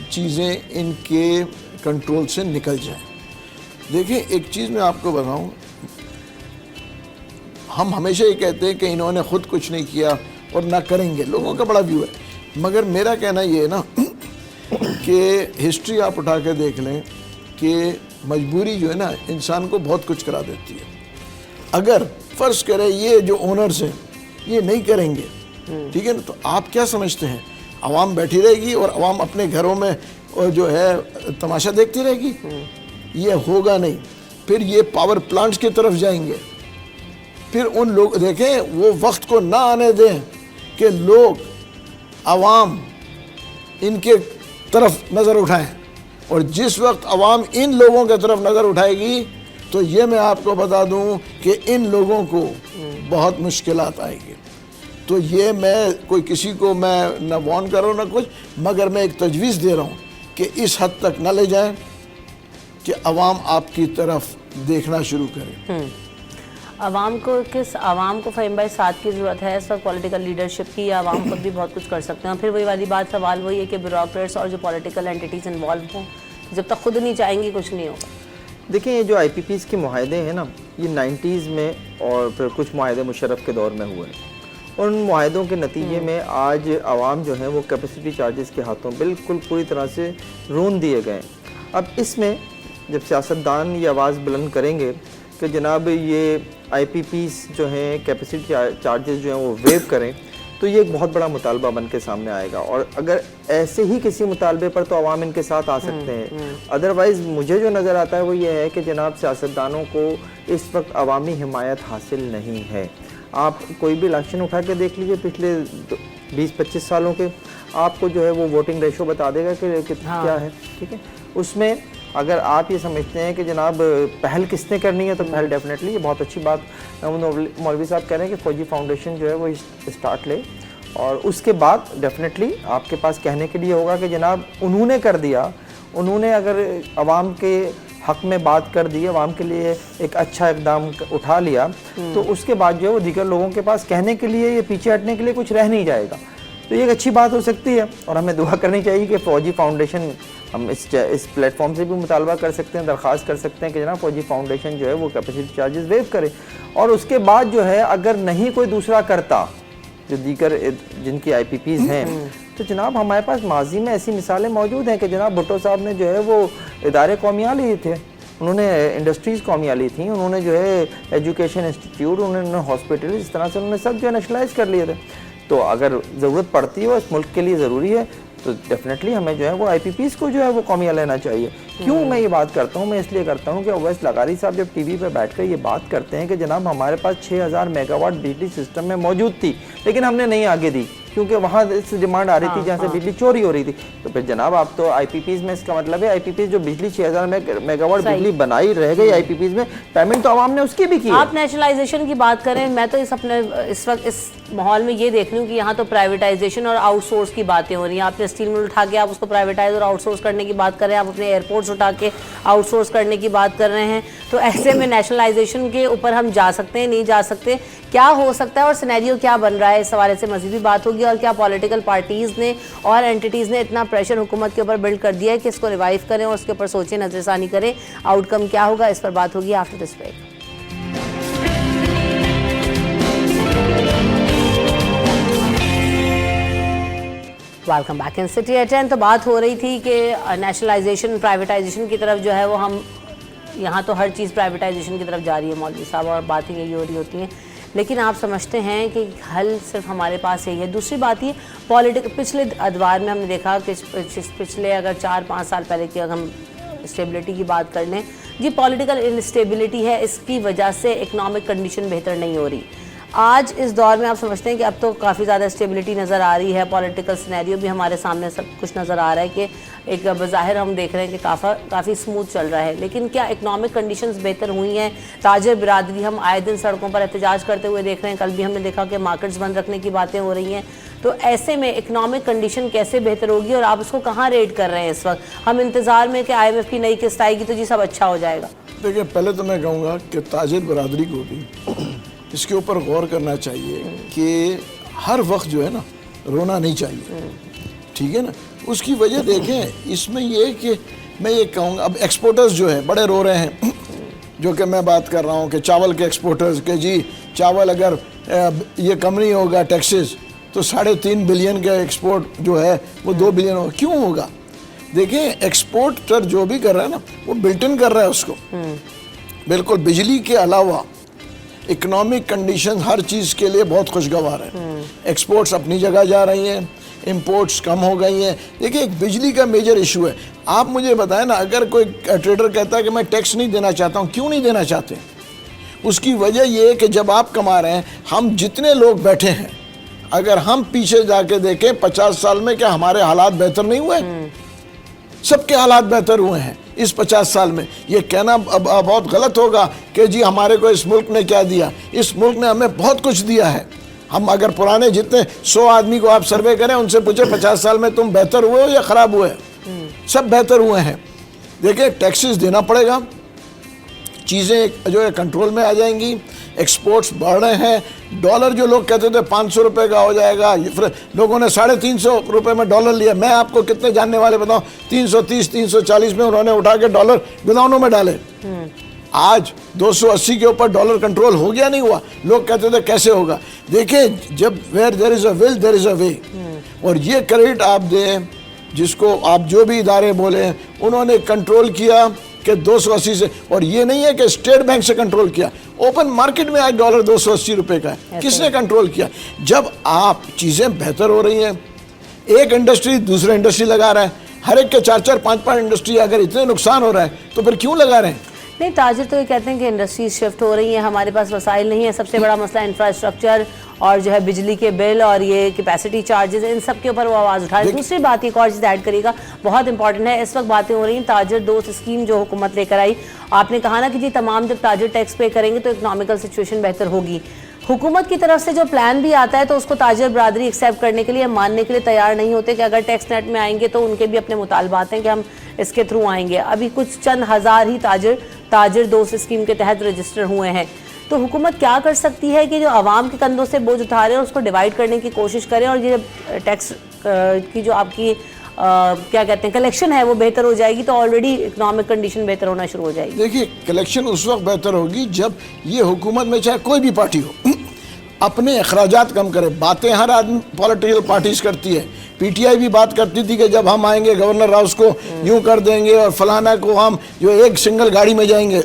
چیزیں ان کے کنٹرول سے نکل جائیں. دیکھیں ایک چیز میں آپ کو بتاؤں, ہم ہمیشہ یہ کہتے ہیں کہ انہوں نے خود کچھ نہیں کیا اور نہ کریں گے, لوگوں کا بڑا ویو ہے. مگر میرا کہنا یہ ہے نا کہ ہسٹری آپ اٹھا کے دیکھ لیں کہ مجبوری جو ہے نا انسان کو بہت کچھ کرا دیتی ہے. اگر فرض کرے یہ جو اونرز ہیں یہ نہیں کریں گے, ٹھیک ہے نا, تو آپ کیا سمجھتے ہیں عوام بیٹھی رہے گی اور عوام اپنے گھروں میں جو ہے تماشا دیکھتی رہے گی؟ یہ ہوگا نہیں. پھر یہ پاور پلانٹس کی طرف جائیں گے. پھر ان لوگ دیکھیں وہ وقت کو نہ آنے دیں کہ لوگ عوام ان کے طرف نظر اٹھائیں, اور جس وقت عوام ان لوگوں کے طرف نظر اٹھائے گی تو یہ میں آپ کو بتا دوں کہ ان لوگوں کو بہت مشکلات آئے گی. تو یہ میں کوئی کسی کو میں نہ وارن کر رہا ہوں نہ کچھ, مگر میں ایک تجویز دے رہا ہوں کہ اس حد تک نہ لے جائیں کہ عوام آپ کی طرف دیکھنا شروع کرے. عوام کو فہیم بھائی ساتھ کی ضرورت ہے اس وقت پولیٹیکل لیڈرشپ کی, یا عوام خود بھی بہت کچھ کر سکتے ہیں؟ پھر وہی والی بات, سوال وہی ہے کہ بیوروکریٹس اور جو پولیٹیکل اینٹیٹیز انوالو ہوں, جب تک خود نہیں چاہیں گی کچھ نہیں ہوگا. دیکھیں یہ جو آئی پی پیز کے معاہدے ہیں نا, یہ 90s میں اور پھر کچھ معاہدے مشرف کے دور میں ہوئے ہیں, اور ان معاہدوں کے نتیجے میں آج عوام جو ہے وہ کیپیسٹی چارجز کے ہاتھوں بالکل پوری طرح سے رون دیے گئے. اب اس میں جب سیاستدان یہ آواز بلند کریں گے کہ جناب یہ آئی پی پیز جو ہیں کیپیسٹی چارجز جو ہیں وہ ویو کریں, تو یہ ایک بہت بڑا مطالبہ بن کے سامنے آئے گا. اور اگر ایسے ہی کسی مطالبے پر تو عوام ان کے ساتھ آ سکتے ہیں. ادروائز مجھے جو نظر آتا ہے وہ یہ ہے کہ جناب سیاستدانوں کو اس وقت عوامی حمایت حاصل نہیں ہے. آپ کوئی بھی الیکشن اٹھا کے دیکھ لیجئے پچھلے 20-25 سالوں کے, آپ کو جو ہے وہ ووٹنگ ریشو بتا دے گا کہ کیا ہے. ٹھیک ہے, اس میں اگر آپ یہ سمجھتے ہیں کہ جناب پہل کس نے کرنی ہے, تو پہل ڈیفینیٹلی, یہ بہت اچھی بات مولوی صاحب کہہ رہے ہیں کہ فوجی فاؤنڈیشن جو ہے وہ اسٹارٹ لے, اور اس کے بعد ڈیفینیٹلی آپ کے پاس کہنے کے لیے ہوگا کہ جناب انہوں نے کر دیا, انہوں نے اگر عوام کے حق میں بات کر دی, عوام کے لیے ایک اچھا اقدام اٹھا لیا, تو اس کے بعد جو ہے وہ دیگر لوگوں کے پاس کہنے کے لیے یا پیچھے ہٹنے کے لیے کچھ رہ نہیں جائے گا. تو یہ ایک اچھی بات ہو سکتی ہے, اور ہمیں دعا کرنی چاہیے کہ فوجی فاؤنڈیشن, ہم اس پلیٹ فارم سے بھی مطالبہ کر سکتے ہیں, درخواست کر سکتے ہیں کہ جناب فوجی فاؤنڈیشن جو ہے وہ کیپیسٹی چارجز ویو کرے. اور اس کے بعد جو ہے اگر نہیں کوئی دوسرا کرتا, جو دیگر جن کی آئی پی پیز ہیں, تو جناب ہمارے پاس ماضی میں ایسی مثالیں موجود ہیں کہ جناب بھٹو صاحب نے جو ہے وہ ادارے قومیہ لیے تھے, انہوں نے انڈسٹریز قومیہ لی تھیں, انہوں نے جو ہے ایجوکیشن انسٹیٹیوٹ, انہوں نے ہاسپٹل, اس طرح سے انہوں نے سب جو ہے نیشنلائز کر لیے تھے. تو اگر ضرورت پڑتی ہو, اس ملک کے لیے ضروری ہے, تو ڈیفینیٹلی ہمیں جو ہے وہ آئی پی پیز کو جو ہے وہ قومیہ لینا چاہیے. کیوں میں یہ بات کرتا ہوں؟ میں اس لیے کرتا ہوں کہ اویس لغاری صاحب جب ٹی وی پہ بیٹھ کر یہ بات کرتے ہیں کہ جناب ہمارے پاس 6000 میگا واٹ بجلی سسٹم میں موجود تھی, لیکن ہم نے نہیں آگے دی کیونکہ وہاں اس ڈیمانڈ آ رہی تھی جہاں سے بجلی چوری ہو رہی تھی. تو پھر جناب آپ تو آئی پی پیز میں, اس کا مطلب ہے آئی پی پیز جو بجلی 6000 میگا واٹ بجلی بنائی رہ گئی آئی پی پیز میں, پیمنٹ تو عوام نے اس کی بھی کی. آپ نیشنلائزیشن کی بات کریں, میں تو اس وقت اس ماحول میں یہ دیکھ رہی ہوں کہ یہاں تو پرائیویٹائزیشن اور آؤٹ سورس کی باتیں ہو رہی ہیں. آپ نے اسٹیل مل اٹھا کے آپ اس کو پرائیویٹائز اور آؤٹ سورس کرنے کی بات کر رہے ہیں, آپ اپنے ایئرپورٹس اٹھا کے آؤٹ سورس کرنے کی بات کر رہے ہیں. تو ایسے میں نیشنلائزیشن کے اوپر ہم جا سکتے ہیں, نہیں جا سکتے, کیا ہو سکتا ہے اور سینیریو کیا بن رہا ہے, اس حوالے سے مزید بھی بات ہوگی. اور کیا پولیٹیکل پارٹیز نے اور اینٹیٹیز نے اتنا پریشر حکومت کے اوپر بلڈ کر دیا ہے کہ اس کو ریوائیو کریں اور اس کے اوپر سوچیں, نظر ثانی کریں, آؤٹ کم کیا ہوگا, اس پر بات ہوگی after this break. Welcome back in city at 10. تو بات ہو رہی تھی کہ نیشنلائزیشن, پرائیویٹائزیشن کی طرف جو ہے وہ ہم, یہاں تو ہر چیز پرائیویٹائزیشن کی طرف جا رہی ہے مولوی صاحب, اور باتیں یہی ہو رہی ہوتی ہیں, لیکن آپ سمجھتے ہیں کہ حل صرف ہمارے پاس یہی ہے؟ دوسری بات یہ پچھلے ادوار میں ہم نے دیکھا کہ پچھلے اگر 4-5 سال پہلے کی اگر ہم اسٹیبلٹی کی بات کر لیں جی پولیٹیکل انسٹیبلٹی ہے, اس کی وجہ سے اکنامک کنڈیشن بہتر نہیں ہو رہی. آج اس دور میں آپ سمجھتے ہیں کہ اب تو کافی زیادہ اسٹیبلٹی نظر آ رہی ہے, پولیٹیکل سینیریو بھی ہمارے سامنے سب کچھ نظر آ رہا ہے کہ ایک بظاہر ہم دیکھ رہے ہیں کہ کافی سموتھ چل رہا ہے, لیکن کیا اکنامک کنڈیشنز بہتر ہوئی ہیں؟ تاجر برادری ہم آئے دن سڑکوں پر احتجاج کرتے ہوئے دیکھ رہے ہیں, کل بھی ہم نے دیکھا کہ مارکیٹس بند رکھنے کی باتیں ہو رہی ہیں. تو ایسے میں اکنامک کنڈیشن کیسے بہتر ہوگی اور آپ اس کو کہاں ریٹ کر رہے ہیں اس وقت؟ ہم انتظار میں کہ IMF کی نئی قسط آئے گی تو جی سب اچھا ہو جائے گا. دیکھیں پہلے تو میں کہوں گا کہ تاجر برادری کو بھی اس کے اوپر غور کرنا چاہیے کہ ہر وقت جو ہے نا رونا نہیں چاہیے, ٹھیک ہے نا. اس کی وجہ دیکھیں اس میں یہ کہ میں یہ کہوں گا اب ایکسپورٹرز جو ہیں بڑے رو رہے ہیں, جو کہ میں بات کر رہا ہوں کہ چاول کے ایکسپورٹرز کہ جی چاول اگر یہ کم نہیں ہوگا ٹیکسز تو 3.5 بلین کا ایکسپورٹ جو ہے وہ 2 بلین ہوگا. کیوں ہوگا؟ دیکھیں ایکسپورٹر جو بھی کر رہا ہے نا وہ بلٹ ان کر رہا ہے اس کو بالکل. بجلی کے علاوہ اکنامک کنڈیشن ہر چیز کے لیے بہت خوشگوار ہے. ایکسپورٹس اپنی جگہ جا رہی ہیں, امپورٹس کم ہو گئی ہیں. دیکھیں ایک بجلی کا میجر ایشو ہے. آپ مجھے بتائیں نا, اگر کوئی ٹریڈر کہتا ہے کہ میں ٹیکس نہیں دینا چاہتا ہوں, کیوں نہیں دینا چاہتے؟ اس کی وجہ یہ ہے کہ جب آپ کما رہے ہیں, ہم جتنے لوگ بیٹھے ہیں اگر ہم پیچھے جا کے دیکھیں 50 سال میں کیا ہمارے حالات بہتر نہیں ہوئے؟ سب کے حالات بہتر ہوئے ہیں اس 50 سال میں. یہ کہنا بہت غلط ہوگا کہ جی ہمارے کو اس ملک نے کیا دیا. اس ملک نے ہمیں بہت کچھ دیا ہے. ہم اگر پرانے جتنے 100 آدمی کو آپ سروے کریں ان سے پوچھیں 50 سال میں تم بہتر ہوئے ہو یا خراب ہوئے؟ سب بہتر ہوئے ہیں. دیکھیں ٹیکسز دینا پڑے گا, چیزیں جو ہے کنٹرول میں آ جائیں گی, ایکسپورٹس بڑھ رہے ہیں. ڈالر جو لوگ کہتے تھے 500 روپے کا ہو جائے گا, لوگوں نے 350 روپے میں ڈالر لیا. میں آپ کو کتنے جاننے والے بتاؤں 330 340 میں انہوں نے اٹھا کے ڈالر گداؤنوں میں ڈالے. آج 280 کے اوپر ڈالر کنٹرول ہو گیا نہیں ہوا. لوگ کہتے تھے کیسے ہوگا. دیکھیں جب where there is a will there is a way. اور یہ کریڈٹ آپ دیں جس کو آپ جو بھی ادارے بولیں, انہوں نے کنٹرول کیا کہ 280 سے. اور یہ نہیں ہے کہ اسٹیٹ بینک سے کنٹرول کیا, اوپن مارکیٹ میں آج ڈالر 280 روپے کا ہے. کس نے کنٹرول کیا؟ جب آپ چیزیں بہتر ہو رہی ہیں, ایک انڈسٹری دوسرے انڈسٹری لگا رہا ہے, ہر ایک کے 4 5 انڈسٹری, اگر اتنے نقصان ہو رہا ہے تو پھر کیوں لگا رہے ہیں؟ نہیں, تاجر تو یہ کہتے ہیں کہ انڈسٹریز شفٹ ہو رہی ہیں, ہمارے پاس وسائل نہیں ہیں. سب سے بڑا مسئلہ انفراسٹرکچر اور جو ہے بجلی کے بل اور یہ کیپیسٹی چارجز, ان سب کے اوپر وہ آواز اٹھا رہے ہیں. دوسری بات ایک اور چیز ایڈ کریے گا, بہت امپورٹنٹ ہے. اس وقت باتیں ہو رہی ہیں تاجر دوست اسکیم جو حکومت لے کر آئی. آپ نے کہا نا کہ جی تمام جب تاجر ٹیکس پے کریں گے تو اکنامیکل سچویشن بہتر ہوگی. حکومت کی طرف سے جو پلان بھی آتا ہے تو اس کو تاجر برادری ایکسیپٹ کرنے کے لیے, ماننے کے لیے تیار نہیں ہوتے کہ اگر ٹیکس نیٹ میں آئیں گے تو ان کے بھی اپنے مطالبات ہیں کہ ہم اس کے تھرو آئیں گے. ابھی کچھ چند ہزار ہی تاجر دوست اسکیم کے تحت رجسٹر ہوئے ہیں. تو حکومت کیا کر سکتی ہے کہ جو عوام کے کندھوں سے بوجھ اٹھا رہے ہیں اس کو ڈیوائیڈ کرنے کی کوشش کریں, اور یہ ٹیکس کی جو آپ کی کیا کہتے ہیں کلیکشن ہے وہ بہتر ہو جائے گی تو آلریڈی اکنامک کنڈیشن بہتر ہونا شروع ہو جائے گی. دیکھیے کلیکشن اس وقت بہتر ہوگی جب یہ حکومت میں چاہے کوئی بھی پارٹی ہو اپنے اخراجات کم کرے. باتیں ہر آدمی پولیٹیکل پارٹیز کرتی ہے. PTI بھی بات کرتی تھی کہ جب ہم آئیں گے گورنر ہاؤس کو یوں کر دیں گے اور فلانا کو ہم جو ایک سنگل گاڑی میں جائیں گے.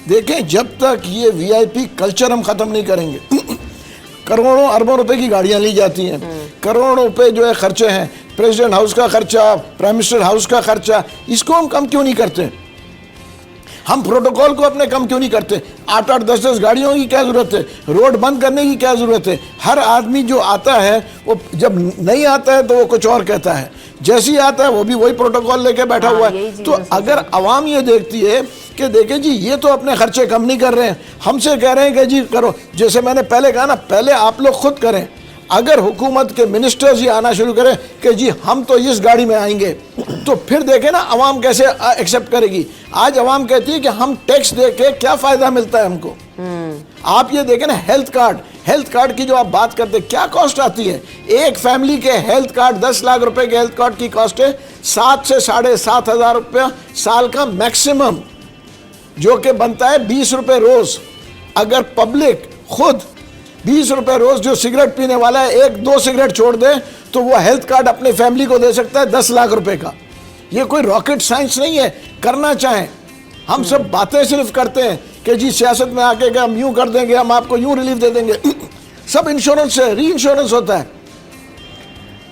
دیکھیں جب تک یہ VIP کلچر ہم ختم نہیں کریں گے, کروڑوں اربوں روپے کی گاڑیاں لی جاتی ہیں, کروڑوں روپے جو ہے خرچے ہیں, پریزیڈنٹ ہاؤس کا خرچہ, پرائم منسٹر ہاؤس کا خرچہ, اس کو ہم کم کیوں نہیں کرتے؟ ہم پروٹوکول کو اپنے کم کیوں نہیں کرتے؟ 8 10 گاڑیوں کی کیا ضرورت ہے؟ روڈ بند کرنے کی کیا ضرورت ہے؟ ہر آدمی جو آتا ہے وہ جب نہیں آتا ہے تو وہ کچھ اور کہتا ہے, جیسے ہی آتا ہے وہ بھی وہی پروٹوکول لے کے بیٹھا ہوا ہے. تو اگر عوام یہ دیکھتی ہے کہ دیکھیں جی یہ تو اپنے خرچے کم نہیں کر رہے ہیں, ہم سے کہہ رہے ہیں کہ جی کرو, جیسے میں نے پہلے کہا نا, پہلے آپ لوگ خود کریں. اگر حکومت کے منسٹرز یہ آنا شروع کریں کہ جی ہم تو اس گاڑی میں آئیں گے, تو پھر دیکھیں نا عوام کیسے ایکسیپٹ کرے گی. آج عوام کہتی ہے کہ ہم ٹیکس دے کے کیا فائدہ ملتا ہے ہم کو. آپ یہ دیکھیں نا ہیلتھ کارڈ کی جو آپ بات کرتے ہیں کیا کاسٹ آتی ہے. ایک فیملی کے ہیلتھ کارڈ 10 لاکھ روپے کے ہیلتھ کارڈ کی کاسٹ ہے 7 سے 7,500 ہزار روپیہ سال کا میکسیمم, جو کہ بنتا ہے 20 روپے روز. اگر پبلک خود 20 روپے روز جو سگریٹ پینے والا ہے 1-2 سگریٹ چھوڑ دے تو وہ ہیلتھ کارڈ اپنے فیملی کو دے سکتا ہے 10 لاکھ روپے کا. یہ کوئی راکٹ سائنس نہیں ہے. کرنا چاہیں ہم سب باتیں صرف کرتے ہیں کہ جی سیاست میں آ کے کہ ہم یوں کر دیں گے, ہم آپ کو یوں ریلیف دے دیں گے. سب انشورنس ہے, ری انشورنس ہوتا ہے.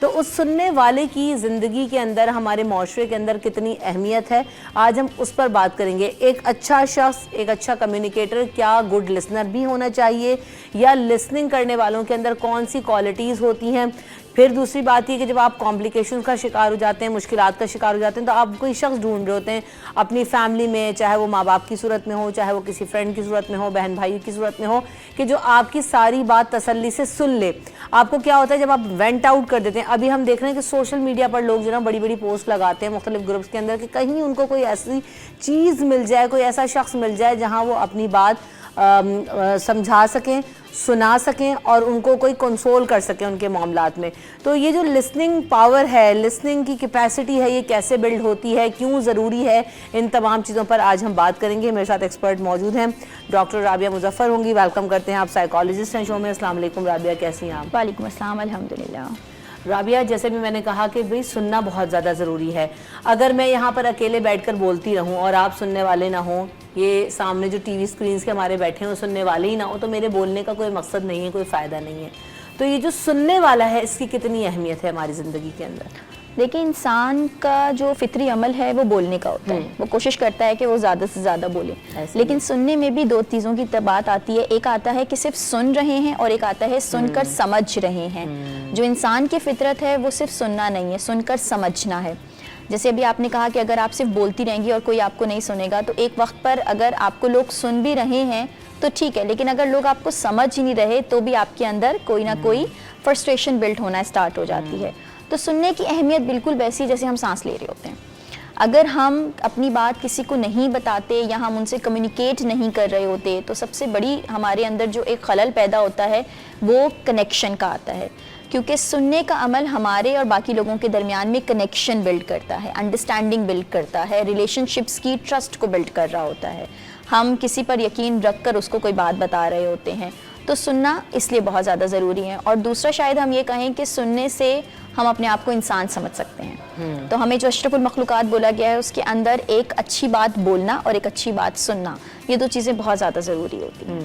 تو اس سننے والے کی زندگی کے اندر, ہمارے معاشرے کے اندر کتنی اہمیت ہے, آج ہم اس پر بات کریں گے. ایک اچھا شخص, ایک اچھا کمیونیکیٹر کیا گڈ لسنر بھی ہونا چاہیے, یا لسننگ کرنے والوں کے اندر کون سی کوالٹیز ہوتی ہیں. پھر دوسری بات یہ کہ جب آپ کمپلیکیشنز کا شکار ہو جاتے ہیں, مشکلات کا شکار ہو جاتے ہیں, تو آپ کوئی شخص ڈھونڈ رہے ہوتے ہیں اپنی فیملی میں, چاہے وہ ماں باپ کی صورت میں ہو, چاہے وہ کسی فرینڈ کی صورت میں ہو, بہن بھائی کی صورت میں ہو, کہ جو آپ کی ساری بات تسلی سے سن لے. آپ کو کیا ہوتا ہے جب آپ وینٹ آؤٹ کر دیتے ہیں, ابھی ہم دیکھ رہے ہیں کہ سوشل میڈیا پر لوگ جو نا بڑی بڑی پوسٹ لگاتے ہیں مختلف گروپس کے اندر, کہ کہیں ان کو کوئی ایسی چیز مل جائے, کوئی ایسا شخص مل جائے جہاں وہ اپنی بات سمجھا سکیں, سنا سکیں, اور ان کو کوئی کنسول کر سکیں ان کے معاملات میں. تو یہ جو لسننگ پاور ہے, لسننگ کی کیپیسٹی ہے, یہ کیسے بلڈ ہوتی ہے, کیوں ضروری ہے, ان تمام چیزوں پر آج ہم بات کریں گے. میرے ساتھ ایکسپرٹ موجود ہیں, ڈاکٹر رابعہ مظفر ہوں گی. ویلکم کرتے ہیں, آپ سائیکالوجسٹ ہیں شو میں. السلام علیکم رابعہ, کیسی ہیں آپ؟ وعلیکم السلام, الحمدللہ. رابعہ, جیسے بھی میں نے کہا کہ بھئی سننا بہت زیادہ ضروری ہے. اگر میں یہاں پر اکیلے بیٹھ کر بولتی رہوں اور آپ سننے والے نہ ہوں, یہ سامنے جو ٹی وی اسکرینز کے ہمارے بیٹھے ہیں وہ سننے والے ہی نہ ہوں, تو میرے بولنے کا کوئی مقصد نہیں ہے, کوئی فائدہ نہیں ہے. تو یہ جو سننے والا ہے, اس کی کتنی اہمیت ہے ہماری زندگی کے اندر؟ دیکھیں, انسان کا جو فطری عمل ہے وہ بولنے کا ہوتا ہے. وہ کوشش کرتا ہے کہ وہ زیادہ سے زیادہ بولے, لیکن سننے میں بھی دو چیزوں کی بات آتی ہے. ایک آتا ہے کہ صرف سن رہے ہیں, اور ایک آتا ہے سن کر سمجھ رہے ہیں. جو انسان کی فطرت ہے وہ صرف سننا نہیں ہے, سن کر سمجھنا ہے. جیسے ابھی آپ نے کہا کہ اگر آپ صرف بولتی رہیں گی اور کوئی آپ کو نہیں سنے گا, تو ایک وقت پر اگر آپ کو لوگ سن بھی رہے ہیں تو ٹھیک ہے, لیکن اگر لوگ آپ کو سمجھ ہی نہیں رہے تو بھی آپ کے اندر کوئی نہ کوئی فرسٹریشن بلڈ ہونا اسٹارٹ ہو جاتی ہے. تو سننے کی اہمیت بالکل ویسی جیسے ہم سانس لے رہے ہوتے ہیں. اگر ہم اپنی بات کسی کو نہیں بتاتے یا ہم ان سے کمیونیکیٹ نہیں کر رہے ہوتے, تو سب سے بڑی ہمارے اندر جو ایک خلل پیدا ہوتا ہے وہ کنیکشن کا آتا ہے. کیونکہ سننے کا عمل ہمارے اور باقی لوگوں کے درمیان میں کنیکشن بلڈ کرتا ہے, انڈرسٹینڈنگ بلڈ کرتا ہے, ریلیشن شپس کی ٹرسٹ کو بلڈ کر رہا ہوتا ہے. ہم کسی پر یقین رکھ کر اس کو کوئی بات بتا رہے ہوتے ہیں. تو سننا اس لیے بہت زیادہ ضروری ہے. اور دوسرا شاید ہم یہ کہیں کہ سننے سے ہم اپنے آپ کو انسان سمجھ سکتے ہیں. تو ہمیں جو اشرف المخلوقات بولا گیا ہے, اس کے اندر ایک اچھی بات بولنا اور ایک اچھی بات سننا, یہ دو چیزیں بہت زیادہ ضروری ہوتی ہیں.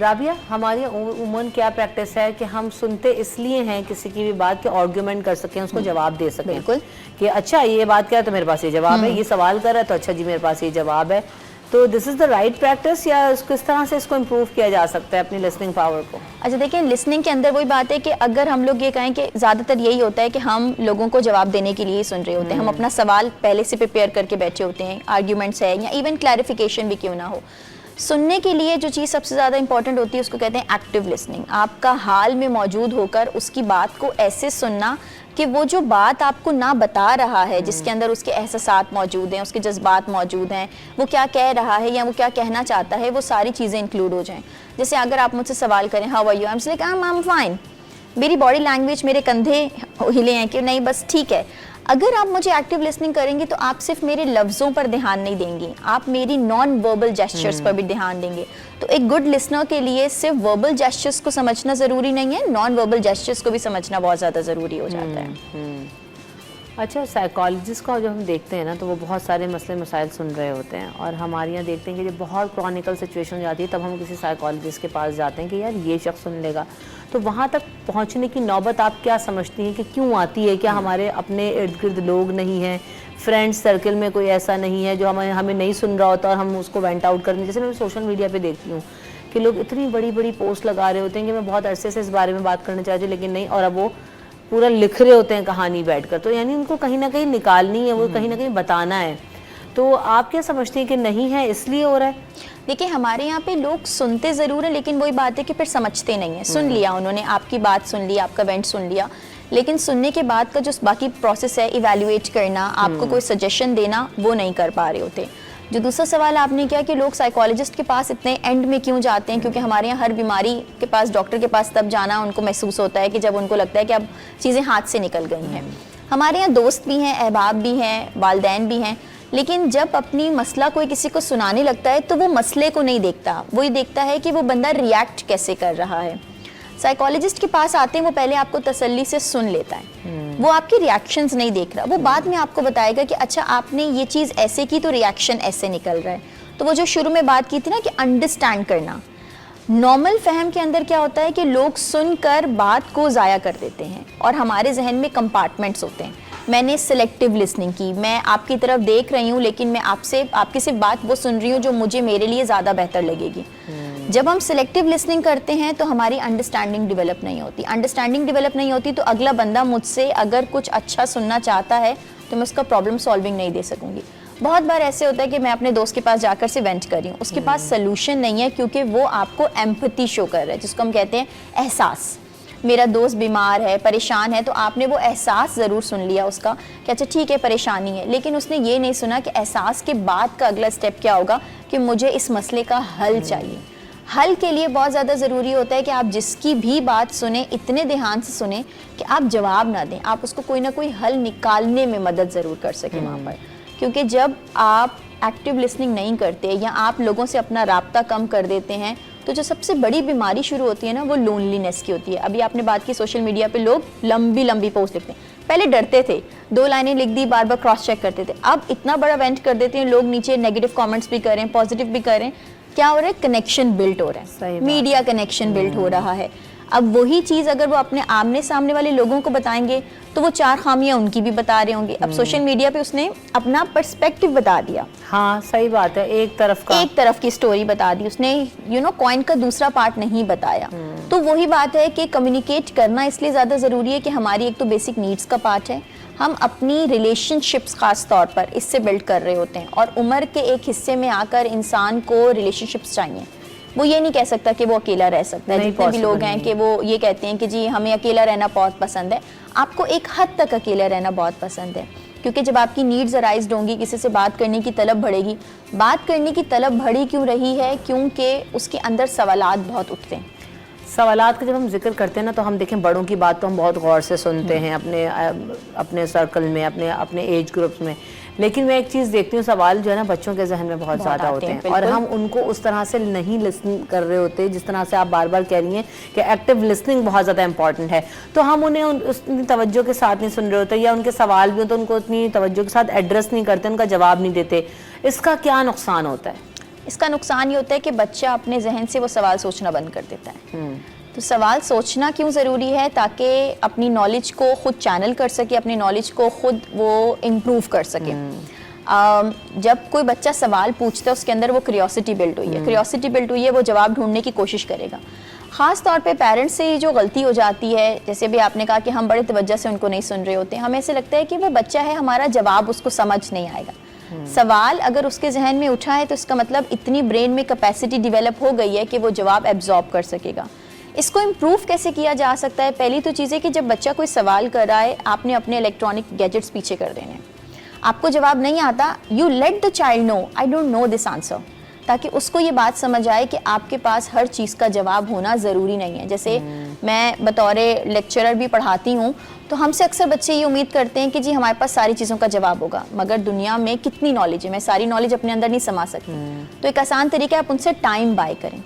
رابعہ, ہماری عموماً کیا پریکٹس ہے کہ ہم سنتے اس لیے ہیں کسی کی بھی بات, کہ آرگیومنٹ کر سکیں, اس کو جواب دے سکیں. بالکل, کہ اچھا یہ بات کیا ہے تو میرے پاس یہ جواب ہے, یہ سوال کر رہا ہے تو اچھا جی میرے پاس یہ جواب ہے. تو دس از دا رائٹ پریکٹس, یا کس طرح سے اس کو امپروو کیا جا سکتا ہے اپنی لسننگ پاور کو؟ اچھا دیکھیں, لسننگ کے اندر وہی بات ہے کہ اگر ہم لوگ یہ کہیں کہ زیادہ تر یہی ہوتا ہے کہ ہم لوگوں کو جواب دینے کے لیے سن رہے ہوتے ہیں. ہم اپنا سوال پہلے سے پریپیئر کر کے بیٹھے ہوتے ہیں, آرگیومنٹس ہے یا ایون کلیریفیکیشن بھی کیوں نہ ہو. سننے کے لیے جو چیز سب سے زیادہ امپورٹنٹ ہوتی ہے اس کو کہتے ہیں ایکٹیو لسننگ. آپ کا حال میں موجود ہو کر اس کی بات کو ایسے سننا کہ وہ جو بات آپ کو نہ بتا رہا ہے, جس کے اندر اس کے احساسات موجود ہیں, اس کے جذبات موجود ہیں, وہ کیا کہہ رہا ہے یا وہ کیا کہنا چاہتا ہے, وہ ساری چیزیں انکلوڈ ہو جائیں. جیسے اگر آپ مجھ سے سوال کریں how are you, I am like I am fine, میری باڈی لینگویج, میرے کندھے ہلے ہیں کہ نہیں بس ٹھیک ہے. اگر آپ مجھے ایکٹیو لسننگ کریں گے تو آپ صرف میرے لفظوں پر دھیان نہیں دیں گے, آپ میری نان وربل جیسچرز پر بھی دھیان دیں گے. تو ایک گڈ لسنر کے لیے صرف وربل جیسچرز کو سمجھنا ضروری نہیں ہے, نان وربل جیسچرز کو بھی سمجھنا بہت زیادہ ضروری ہو جاتا ہے. اچھا, سائیکالوجسٹ کو جب ہم دیکھتے ہیں نا تو وہ بہت سارے مسئلے مسائل سن رہے ہوتے ہیں, اور ہمارے یہاں دیکھتے ہیں کہ جب بہت کرونیکل سچویشن ہو جاتی ہے تب ہم کسی سائیکالوجسٹ کے پاس جاتے ہیں کہ یار یہ شخص سن لے گا. تو وہاں تک پہنچنے کی نوبت آپ کیا سمجھتی ہیں کہ کیوں آتی ہے؟ کیا ہمارے اپنے ارد گرد لوگ نہیں ہیں, فرینڈ سرکل میں کوئی ایسا نہیں ہے جو ہمیں نہیں سن رہا ہوتا اور ہم اس کو وینٹ آؤٹ کریں؟ جیسے میں سوشل میڈیا پہ دیکھتی ہوں کہ لوگ اتنی بڑی بڑی پوسٹ لگا رہے ہوتے ہیں کہ میں بہت عرصے سے اس بارے میں بات کرنا چاہتی ہوں لیکن نہیں, اور اب وہ پورا لکھ رہے ہوتے ہیں کہانی بیٹھ کر. تو یعنی ان کو کہیں نہ کہیں نکالنی ہے, وہ کہیں نہ کہیں بتانا ہے. تو آپ کیا سمجھتے ہیں کہ نہیں ہے اس لیے ہو رہا ہے؟ دیکھیں, ہمارے یہاں پہ لوگ سنتے ضرور ہیں لیکن وہی بات ہے کہ پھر سمجھتے نہیں ہیں. سن لیا انہوں نے, آپ کی بات سن لی, آپ کا وینٹ سن لیا, لیکن سننے کے بعد کا جو باقی پروسیس ہے, ایویلویٹ کرنا, آپ کو کوئی سجیشن دینا, وہ نہیں کر پا رہے ہوتے. جو دوسرا سوال آپ نے کیا کہ لوگ سائیکالوجسٹ کے پاس اتنے اینڈ میں کیوں جاتے ہیں, کیونکہ ہمارے یہاں ہر بیماری کے پاس ڈاکٹر کے پاس تب جانا ان کو محسوس ہوتا ہے کہ جب ان کو لگتا ہے کہ اب چیزیں ہاتھ سے نکل گئی ہیں. ہمارے یہاں دوست بھی ہیں, احباب بھی ہیں, والدین بھی ہیں, لیکن جب اپنی مسئلہ کوئی کسی کو سنانے لگتا ہے تو وہ مسئلے کو نہیں دیکھتا, وہی دیکھتا ہے کہ وہ بندہ ریئیکٹ کیسے کر رہا ہے. سائیکالوجسٹ کے پاس آتے ہیں, وہ پہلے آپ کو تسلی سے سن لیتا ہے, وہ آپ کی ریاکشنز نہیں دیکھ رہا, وہ بعد میں آپ کو بتائے گا کہ اچھا آپ نے یہ چیز ایسے کی تو ریاکشن ایسے نکل رہا ہے. تو وہ جو شروع میں بات کی تھی نا کہ انڈرسٹینڈ کرنا, نارمل فہم کے اندر کیا ہوتا ہے کہ لوگ سن کر بات کو ضائع کر دیتے ہیں اور ہمارے ذہن میں کمپارٹمنٹس ہوتے ہیں. میں نے سلیکٹیو لسننگ کی, میں آپ کی طرف دیکھ رہی ہوں لیکن میں آپ کی صرف بات وہ سن رہی ہوں جو مجھے میرے لیے زیادہ بہتر لگے گی. جب ہم سلیکٹیو لسننگ کرتے ہیں تو ہماری انڈرسٹینڈنگ ڈیولپ نہیں ہوتی. انڈرسٹینڈنگ ڈیولپ نہیں ہوتی تو اگلا بندہ مجھ سے اگر کچھ اچھا سننا چاہتا ہے تو میں اس کا پرابلم سالونگ نہیں دے سکوں گی. بہت بار ایسے ہوتا ہے کہ میں اپنے دوست کے پاس جا کر سے وینٹ کر رہی ہوں, اس کے پاس سلوشن نہیں ہے کیونکہ وہ آپ کو ایمپتھی شو کر رہا ہے, جس کو ہم کہتے ہیں احساس. میرا دوست بیمار ہے, پریشان ہے, تو آپ نے وہ احساس ضرور سن لیا اس کا کہ اچھا ٹھیک ہے پریشانی ہے, لیکن اس نے یہ نہیں سنا کہ احساس کے بعد کا اگلا اسٹیپ کیا ہوگا کہ مجھے اس مسئلے کا حل چاہیے. حل کے لیے بہت زیادہ ضروری ہوتا ہے کہ آپ جس کی بھی بات سنیں اتنے دھیان سے سنیں کہ آپ جواب نہ دیں, آپ اس کو کوئی نہ کوئی حل نکالنے میں مدد ضرور کر سکیں وہاں پر. کیونکہ جب آپ ایکٹیو لسننگ نہیں کرتے یا آپ لوگوں سے اپنا رابطہ کم کر دیتے ہیں تو جو سب سے بڑی بیماری شروع ہوتی ہے نا وہ لونلی نیس کی ہوتی ہے. ابھی آپ نے بات کی سوشل میڈیا پہ لوگ لمبی لمبی پوسٹ لکھتے ہیں, پہلے ڈرتے تھے, 2 لائنیں لکھ دی, بار بار کراس چیک کرتے تھے, اب اتنا بڑا وینٹ کر دیتے ہیں لوگ, نیچے نیگیٹو کامنٹس بھی کریں, پازیٹیو بھی کریں. کیا ہو رہا ہے, کنیکشن بلڈ ہو رہا ہے, میڈیا کنیکشن بلڈ ہو رہا ہے. اب وہی چیز اگر وہ اپنے آمنے سامنے والے لوگوں کو بتائیں گے تو وہ 4 خامیاں ان کی بھی بتا رہے ہوں گے. اب سوشل میڈیا پہ اس نے اپنا پرسپیکٹو بتا دیا. ہاں صحیح بات ہے, ایک طرف کی سٹوری بتا دی اس نے, کوائن کا دوسرا پارٹ نہیں بتایا. تو وہی بات ہے کہ کمیونیکیٹ کرنا اس لیے زیادہ ضروری ہے کہ ہماری ایک تو بیسک نیڈس کا پارٹ ہے, ہم اپنی ریلیشن شپس خاص طور پر اس سے بلڈ کر رہے ہوتے ہیں, اور عمر کے ایک حصے میں آ کر انسان کو ریلیشن شپس چاہیے. وہ یہ نہیں کہہ سکتا کہ وہ اکیلا رہ سکتا ہے. جتنے بھی لوگ ہیں کہ وہ یہ کہتے ہیں کہ جی ہمیں اکیلا رہنا بہت پسند ہے. آپ کو ایک حد تک اکیلا رہنا بہت پسند ہے, کیونکہ جب آپ کی نیڈز ارائزڈ ہوں گی, کسی سے بات کرنے کی طلب بڑھے گی. بات کرنے کی طلب بڑھی کیوں رہی ہے, کیونکہ اس کے اندر سوالات بہت اٹھتے ہیں. سوالات کا جب ہم ذکر کرتے ہیں نا تو ہم دیکھیں بڑوں کی بات تو ہم بہت غور سے سنتے ہیں اپنے سرکل میں, اپنے ایج گروپس میں, لیکن میں ایک چیز دیکھتی ہوں, سوال جو ہے نا بچوں کے ذہن میں بہت زیادہ ہوتے ہیں, اور ہم ان کو اس طرح سے نہیں لسن کر رہے ہوتے جس طرح سے آپ بار بار کہہ رہی ہیں کہ ایکٹیو لسننگ بہت زیادہ امپورٹنٹ ہے. تو ہم انہیں اتنی توجہ کے ساتھ نہیں سن رہے ہوتے, یا ان کے سوال بھی ہو تو ان کو اتنی توجہ کے ساتھ ایڈریس نہیں کرتے, ان کا جواب نہیں دیتے. اس کا کیا نقصان ہوتا ہے؟ اس کا نقصان یہ ہوتا ہے کہ بچہ اپنے ذہن سے وہ سوال سوچنا بند کر دیتا ہے. تو سوال سوچنا کیوں ضروری ہے؟ تاکہ اپنی نالج کو خود چینل کر سکے, اپنی نالج کو خود وہ امپروو کر سکے. جب کوئی بچہ سوال پوچھتا ہے اس کے اندر وہ کریوسٹی بلڈ ہوئی ہے, وہ جواب ڈھونڈنے کی کوشش کرے گا. خاص طور پہ پیرنٹس سے جو غلطی ہو جاتی ہے, جیسے بھی آپ نے کہا کہ ہم بڑے توجہ سے ان کو نہیں سن رہے ہوتے, ہمیں ایسے لگتا ہے کہ وہ بچہ ہے ہمارا, جواب اس کو سمجھ نہیں آئے گا. سوال اگر اس کے ذہن میں اٹھا ہے تو اس کا مطلب اتنی برین میں کیپیسٹی ڈیولپ ہو گئی ہے کہ وہ جواب ایبزارب کر سکے گا. اس کو امپروو کیسے کیا جا سکتا ہے؟ پہلی تو چیز ہے کہ جب بچہ کوئی سوال کر رہا ہے, آپ نے اپنے الیکٹرانک گیجٹس پیچھے کر دینے. آپ کو جواب نہیں آتا, you let the child know I don't know this answer, تاکہ اس کو یہ بات سمجھ آئے کہ آپ کے پاس ہر چیز کا جواب ہونا ضروری نہیں ہے. جیسے میں بطور لیکچرر بھی پڑھاتی ہوں تو ہم سے اکثر بچے یہ امید کرتے ہیں کہ جی ہمارے پاس ساری چیزوں کا جواب ہوگا, مگر دنیا میں کتنی نالج ہے, میں ساری نالج اپنے اندر نہیں سما سکتی. تو ایک آسان طریقہ ہے, آپ ان سے ٹائم بائی کریں.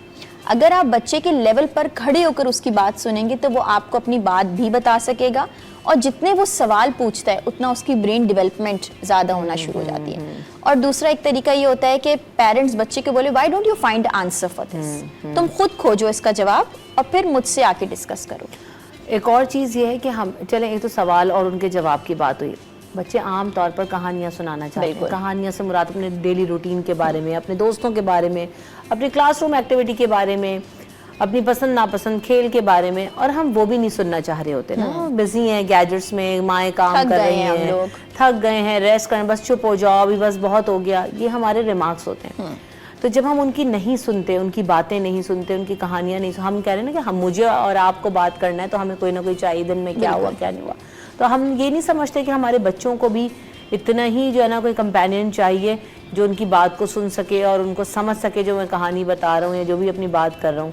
اگر آپ بچے کے لیول پر کھڑے ہو کر اس کی بات سنیں گے تو وہ آپ کو اپنی بات بھی بتا سکے گا, اور جتنے وہ سوال پوچھتا ہے اتنا اس کی برین ڈیولپمنٹ زیادہ ہونا شروع ہو جاتی ہے. اور دوسرا ایک طریقہ یہ ہوتا ہے کہ پیرنٹس بچے کو بولے why don't you find answer for this, تم خود کھوجو اس کا جواب اور پھر مجھ سے آ کے ڈسکس کرو. ایک اور چیز یہ ہے کہ ہم چلیں, ایک تو سوال اور ان کے جواب کی بات ہوئی, بچے عام طور پر کہانیاں سنانا چاہتے ہیں. کہانیاں سے مراد اپنے ڈیلی روٹین کے بارے میں, اپنے دوستوں کے بارے میں, اپنی کلاس روم ایکٹیویٹی کے بارے میں, اپنی پسند ناپسند کھیل کے بارے میں, اور ہم وہ بھی نہیں سننا چاہ رہے ہوتے نا, بزی ہیں گیجٹس میں, مائیں کام کر رہی ہیں, تھک گئے ہیں, ریسٹ کریں, بس چپ ہو جاؤ ابھی بس بہت ہو گیا, یہ ہمارے ریمارکس ہوتے ہیں. تو جب ہم ان کی نہیں سنتے, ان کی باتیں نہیں سنتے, ان کی کہانیاں نہیں ہم کہہ رہے ہیں نا کہ ہم مجھے اور آپ کو بات کرنا ہے تو ہمیں کوئی نہ کوئی چاہیے, دن میں کیا ہوا کیا نہیں ہوا, تو ہم یہ نہیں سمجھتے کہ ہمارے بچوں کو بھی اتنا ہی جو ہے نا کوئی کمپینین چاہیے جو ان کی بات کو سن سکے اور ان کو سمجھ سکے جو میں کہانی بتا رہا ہوں یا جو بھی اپنی بات کر رہا ہوں.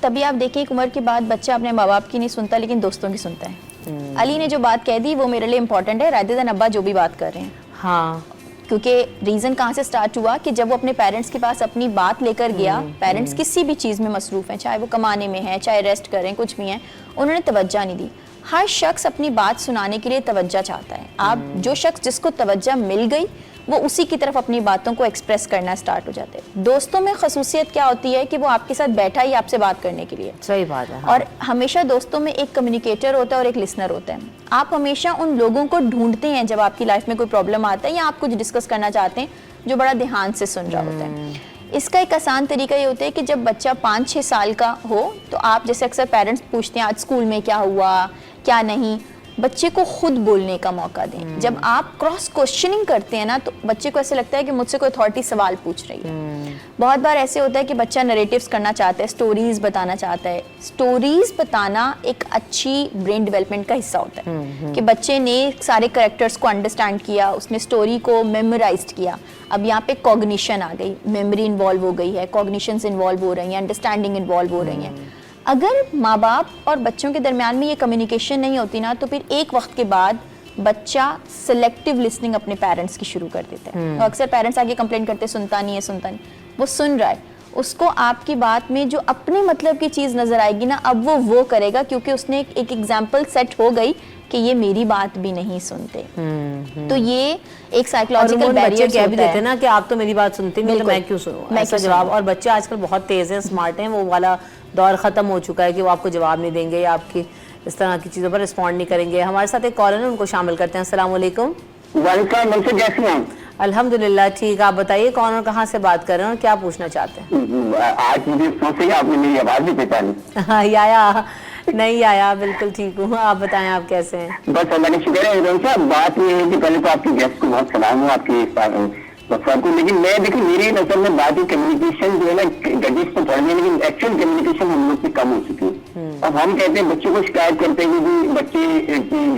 تبھی آپ دیکھیں ایک عمر کے بعد بچہ اپنے ماں باپ کی نہیں سنتا لیکن دوستوں کی سنتا ہے. علی نے جو بات کہہ دی وہ میرے لیے امپورٹنٹ ہے, رادر دین ابا جو بھی بات کر رہے ہیں. ہاں, کیونکہ ریزن کہاں سے سٹارٹ ہوا کہ جب وہ اپنے پیرنٹس کے پاس اپنی بات لے کر گیا, پیرنٹس کسی بھی چیز میں مصروف ہیں, چاہے وہ کمانے میں ہیں, چاہے ریسٹ کریں, کچھ بھی ہیں, انہوں نے توجہ نہیں دی. ہر شخص اپنی بات سنانے کے لیے توجہ چاہتا ہے. آپ جو شخص جس کو توجہ مل گئی وہ اسی کی طرف اپنی باتوں کو ایکسپریس کرنا سٹارٹ ہو جاتے ہیں. دوستوں میں خصوصیت کیا ہوتی ہے کہ وہ آپ کے ساتھ بیٹھا ہی آپ سے بات کرنے کے لیے. صحیح بات ہے. اور ہمیشہ دوستوں میں ایک کمیونیکیٹر ہوتا ہے اور ایک لسنر ہوتا ہے. آپ ہمیشہ ان لوگوں کو ڈھونڈتے ہیں جب آپ کی لائف میں کوئی پرابلم آتا ہے یا آپ کچھ ڈسکس کرنا چاہتے ہیں جو بڑا دھیان سے سن رہا ہوتا ہے. اس کا ایک آسان طریقہ یہ ہوتا ہے کہ جب بچہ 5-6 سال کا ہو تو آپ جیسے اکثر پیرنٹس پوچھتے ہیں آج اسکول میں کیا ہوا کیا نہیں, بچے کو خود بولنے کا موقع دیں. جب آپ کراس کوشچننگ کرتے ہیں نا تو بچے کو ایسے لگتا ہے کہ مجھ سے کوئی اتھارٹی سوال پوچھ رہی ہے. بہت بار ایسے ہوتا ہے کہ بچہ نریٹیوز کرنا چاہتا ہے, سٹوریز بتانا چاہتا ہے. سٹوریز بتانا ایک اچھی برین ڈیولپمنٹ کا حصہ ہوتا ہے کہ بچے نے سارے کریکٹرز کو انڈرسٹینڈ کیا, اس نے سٹوری کو میمورائزڈ کیا. اب یہاں پہ کوگنیشن آ گئی, میموری انوالو ہو گئی ہے, کوگنیشنز انوالو ہو رہی ہیں, انڈرسٹینڈنگ انوالو ہو رہی ہیں. اگر ماں باپ اور بچوں کے درمیان میں یہ کمیونیکیشن نہیں ہوتی نا تو پھر ایک وقت کے بعد بچہ سلیکٹیو لسننگ اپنے پیرنٹس کی شروع کر دیتا ہے. اکثر پیرنٹس آگے کمپلین کرتے ہیں سنتا نہیں, وہ سن رہا ہے, اس کو آپ کی بات میں جو اپنے مطلب کی چیز نظر آئے گی نا اب وہ کرے گا کیونکہ اس نے ایک ایگزامپل سیٹ ہو گئی کہ یہ میری بات بھی نہیں سنتے. تو یہ ایک سائیکولوجیکل بیریئر کہہ بھی دیتے ہیں نا کہ آپ تو میری بات سنتے نہیں تو میں کیوں سنوں, ایسا جواب. اور بچے آج کل بہت تیز ہیں, اسمارٹ ہیں, وہ والا دور ختم ہو چکا ہے کہ وہ آپ کو جواب نہیں دیں گے یا آپ کی اس طرح کی چیزوں پر رسپونڈ نہیں کریں گے. ہمارے ساتھ ایک کالر ہے, ان کو شامل کرتے ہیں. السلام علیکم. وعلیکم السلام, کیسی ہیں؟ الحمدللہ ٹھیک. آپ بتائیے کون اور کہاں سے بات کر رہے ہیں اور کیا پوچھنا چاہتے ہیں؟ آج مجھے سوچے آپ نے میری آواز بھی پہچانی. آیا نہیں آیا, بالکل ٹھیک ہوں. آپ بتائیں آپ کیسے ہیں؟ بس اللہ کا شکر ہے. صاحب بات یہ ہے کہ پہلے تو آپ کی گیسٹ کو بہت سلام ہو, آپ کی سر کو. لیکن میں دیکھیں میری نظر میں بات ہے کمیونیکیشن جو ہے نا گیجٹس تو پڑھنے, لیکن ایکچوئل کمیونیکیشن ہم لوگ کی کم ہو چکی ہے. اب ہم کہتے ہیں بچوں کو شکایت کرتے ہیں کہ بچے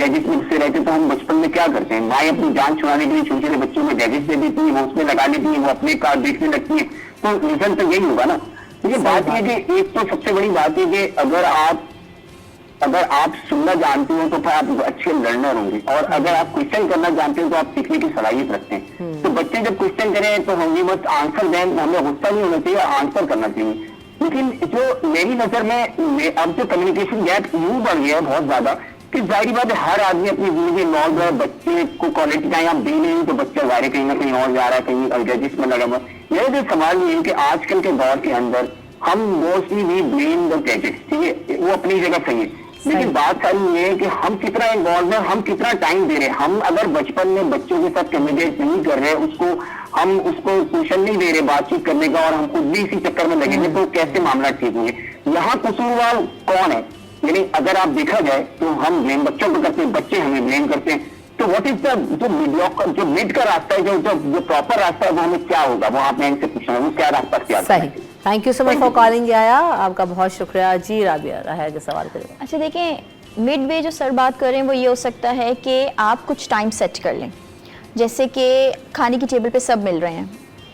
گیجٹ میں سے رہتے تو ہم بچپن میں کیا کرتے ہیں, مائیں اپنی جان چھڑانے کے لیے چھوٹے چھوٹے بچوں کو گیجٹ دے دیتی ہیں, وہ اس میں لگا لیتی ہیں, وہ اپنے کار دیکھنے لگتی ہیں. تو ریزلٹ تو یہی ہوگا نا. یہ بات یہ کہ ایک تو سب سے بڑی بات ہے کہ اگر آپ سننا جانتے ہیں تو پھر آپ اچھے لرنر ہوں گے, اور اگر آپ کوشچن کرنا جانتے ہیں تو آپ سیکھنے کی صلاحیت رکھتے ہیں. تو بچے جب کوشچن کریں تو ہم یہ بس آنسر دیں, ہمیں غصہ نہیں ہونا چاہیے, آنسر کرنا چاہیے. لیکن جو میری نظر میں اب جو کمیونیکیشن گیپ یوں بڑھ گیا ہے بہت زیادہ کہ ظاہری بات ہے ہر آدمی اپنی زندگی انوالو ہے. بچے کو کوالٹی ٹائم آپ دے نہیں تو بچہ ظاہر کہیں نہ کہیں اور جا رہا ہے, کہیں گیجٹس میں لگا ہوا. میرا جو سوال یہ ہے کہ آج کل کے دور کے اندر ہم mostly we blame the gadgets, ٹھیک ہے, وہ اپنی جگہ صحیح ہے. لیکن بات ساری یہ ہے کہ ہم کتنا انوالو ہیں, ہم کتنا ٹائم دے رہے ہیں. ہم اگر بچپن میں بچوں کے ساتھ کمیونیکیٹ نہیں کر رہے, ہم اس کو کوشن نہیں دے رہے بات چیت کرنے کا, اور ہم خود بھی اسی چکر میں لگیں گے تو کیسے معاملہ ٹھیک ہوں گے. یہاں قصوروار کون ہے؟ یعنی اگر آپ دیکھا جائے تو ہم بلیم بچوں کو کرتے ہیں, بچے ہمیں بلیم کرتے ہیں. تو واٹ از دا جو مڈ کا راستہ ہے, جو پراپر راستہ ہے وہ ہمیں کیا ہوگا, وہ آپ نے ان سے پوچھنا ہے وہ کیا راستہ اختیار کرنا ہے. Thank you so much for calling. آیا آپ کا بہت شکریہ. جی رابعہ رہا کے سوال کریں. اچھا دیکھیں مڈ وے جو سر بات کر رہے ہیں وہ یہ ہو سکتا ہے کہ آپ کچھ ٹائم سیٹ کر لیں, جیسے کہ کھانے کی ٹیبل پہ سب مل رہے ہیں,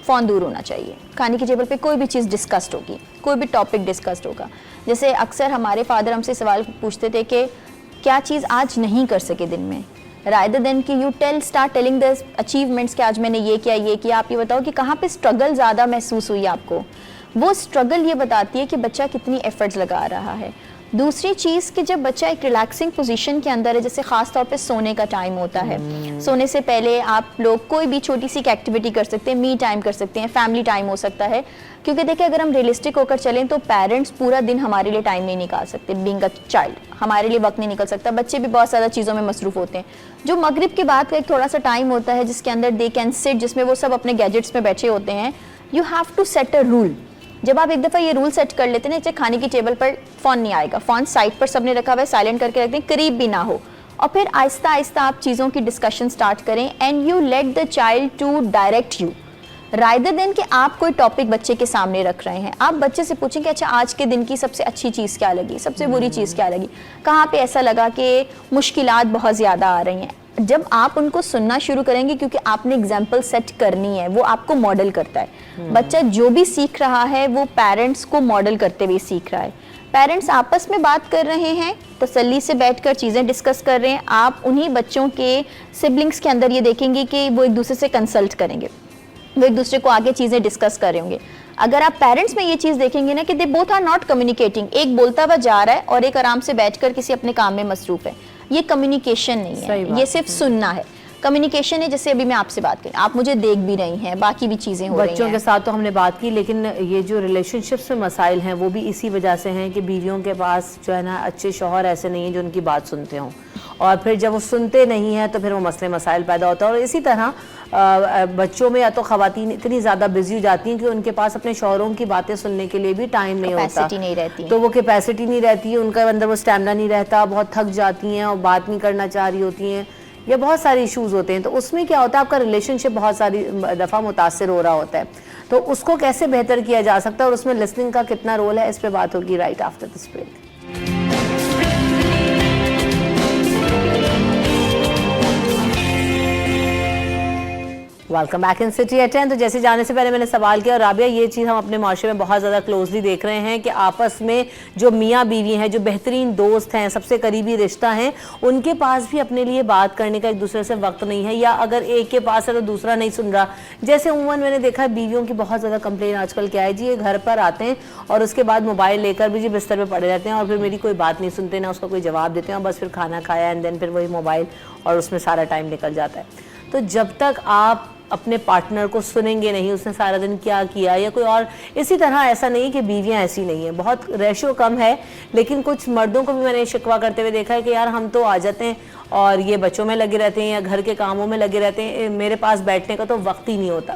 فون دور ہونا چاہیے. کھانے کی ٹیبل پہ کوئی بھی چیز ڈسکسڈ ہوگی, کوئی بھی ٹاپک ڈسکسڈ ہوگا. جیسے اکثر ہمارے فادر ہم سے سوال پوچھتے تھے کہ کیا چیز آج نہیں کر سکے دن میں, rather than کہ you start telling the achievements کہ آج میں نے یہ کیا, آپ یہ بتاؤ کہ کہاں پہ اسٹرگل زیادہ محسوس ہوئی آپ کو. وہ اسٹرگل یہ بتاتی ہے کہ بچہ کتنی ایفرٹس لگا رہا ہے. دوسری چیز کہ جب بچہ ایک ریلیکسنگ پوزیشن کے اندر ہے, جیسے خاص طور پہ سونے کا ٹائم ہوتا ہے, سونے سے پہلے آپ لوگ کوئی بھی چھوٹی سی ایکٹیویٹی کر سکتے ہیں, می ٹائم کر سکتے ہیں, فیملی ٹائم ہو سکتا ہے. کیونکہ دیکھیں اگر ہم ریئلسٹک ہو کر چلیں تو پیرنٹس پورا دن ہمارے لیے ٹائم نہیں نکال سکتے. بینگ اے چائلڈ ہمارے لیے وقت نہیں نکل سکتا. بچے بھی بہت زیادہ چیزوں میں مصروف ہوتے ہیں. جو مغرب کے بعد کا ایک تھوڑا سا ٹائم ہوتا ہے جس کے اندر دے کین سٹ, جس میں وہ سب اپنے گیجٹس میں بیٹھے ہوتے ہیں, you have to set a rule. جب آپ ایک دفعہ یہ رول سیٹ کر لیتے ہیں نا, کھانے کی ٹیبل پر فون نہیں آئے گا, فون سائڈ پر سب نے رکھا ہوا ہے, سائلنٹ کر کے رکھ دیں, قریب بھی نہ ہو, اور پھر آہستہ آہستہ آپ چیزوں کی ڈسکشن سٹارٹ کریں. And you let the child to direct you, rather than کہ آپ کوئی ٹاپک بچے کے سامنے رکھ رہے ہیں. آپ بچے سے پوچھیں کہ اچھا آج کے دن کی سب سے اچھی چیز کیا لگی, سب سے بری چیز کیا لگی, کہاں پہ ایسا لگا کہ مشکلات بہت زیادہ آ رہی ہیں. جب آپ ان کو سننا شروع کریں گے, کیونکہ آپ نے اگزامپل سیٹ کرنی ہے, وہ آپ کو ماڈل کرتا ہے. بچہ جو بھی سیکھ رہا ہے وہ پیرنٹس کو ماڈل کرتے ہوئے سیکھ رہا ہے. پیرنٹس آپس میں بات کر رہے ہیں, تسلی سے بیٹھ کر چیزیں ڈسکس کر رہے ہیں. آپ انہی بچوں کے سبلنگس کے اندر یہ دیکھیں گے کہ وہ ایک دوسرے سے کنسلٹ کریں گے, وہ ایک دوسرے کو آگے چیزیں ڈسکس کر رہے ہوں گے. اگر آپ پیرنٹس میں یہ چیز دیکھیں گے نا کہ they both are not communicating, ایک بولتا ہوا جا رہا ہے اور ایک آرام سے بیٹھ کر کسی اپنے کام میں مصروف ہے, یہ کمیونیکیشن نہیں ہے, یہ صرف سننا ہے. کمیونیکیشن ہے, جیسے ابھی میں آپ سے بات کریں, آپ مجھے دیکھ بھی رہی ہیں, باقی بھی چیزیں ہو رہی ہیں. بچوں کے ساتھ تو ہم نے بات کی, لیکن یہ جو ریلیشن شپس میں مسائل ہیں وہ بھی اسی وجہ سے ہیں کہ بیویوں کے پاس جو ہے نا اچھے شوہر ایسے نہیں ہیں جو ان کی بات سنتے ہوں, اور پھر جب وہ سنتے نہیں ہیں تو پھر وہ مسئلے مسائل پیدا ہوتا ہے. اور اسی طرح بچوں میں یا تو خواتین اتنی زیادہ بزی ہو جاتی ہیں کہ ان کے پاس اپنے شوہروں کی باتیں سننے کے لیے بھی ٹائم نہیں ہوتا, کیپیسٹی نہیں رہتی, تو وہ کیپیسٹی نہیں رہتی ہے, ان کا اندر وہ اسٹیمنا نہیں رہتا, بہت تھک جاتی ہیں اور بات نہیں کرنا چاہ رہی ہوتی ہیں, یا بہت سارے ایشوز ہوتے ہیں. تو اس میں کیا ہوتا ہے, آپ کا ریلیشن شپ بہت ساری دفعہ متاثر ہو رہا ہوتا ہے. تو اس کو کیسے بہتر کیا جا سکتا ہے اور اس میں لسننگ کا کتنا رول ہے, اس پہ بات ہوگی right after this break. Welcome back in city at 10. تو جیسے جانے سے پہلے میں نے سوال کیا, اور رابعہ یہ چیز ہم اپنے معاشرے میں بہت زیادہ کلوزلی دیکھ رہے ہیں کہ آپس میں جو میاں بیوی ہیں, جو بہترین دوست ہیں, سب سے قریبی رشتہ ہیں, ان کے پاس بھی اپنے لیے بات کرنے کا ایک دوسرے سے وقت نہیں ہے, یا اگر ایک کے پاس ہے تو دوسرا نہیں سن رہا. جیسے عموماً میں نے دیکھا ہے بیویوں کی بہت زیادہ کمپلین آج کل کیا ہے جی, یہ گھر پر آتے ہیں اور اس کے بعد موبائل لے کر بھی جی بستر پہ پڑے رہتے ہیں, اور پھر میری کوئی بات نہیں سنتے, نہ اس کا کوئی جواب دیتے ہیں, اور بس پھر کھانا کھایا اینڈ دین پھر وہی موبائل, اور اس میں سارا ٹائم نکل جاتا ہے. تو جب تک آپ اپنے پارٹنر کو سنیں گے نہیں اس نے سارا دن کیا کیا یا کوئی اور, اسی طرح ایسا نہیں کہ بیویاں ایسی نہیں ہیں, بہت ریشو کم ہے, لیکن کچھ مردوں کو بھی میں نے شکوہ کرتے ہوئے دیکھا ہے کہ یار ہم تو آ جاتے ہیں اور یہ بچوں میں لگے رہتے ہیں یا گھر کے کاموں میں لگے رہتے ہیں, میرے پاس بیٹھنے کا تو وقت ہی نہیں ہوتا.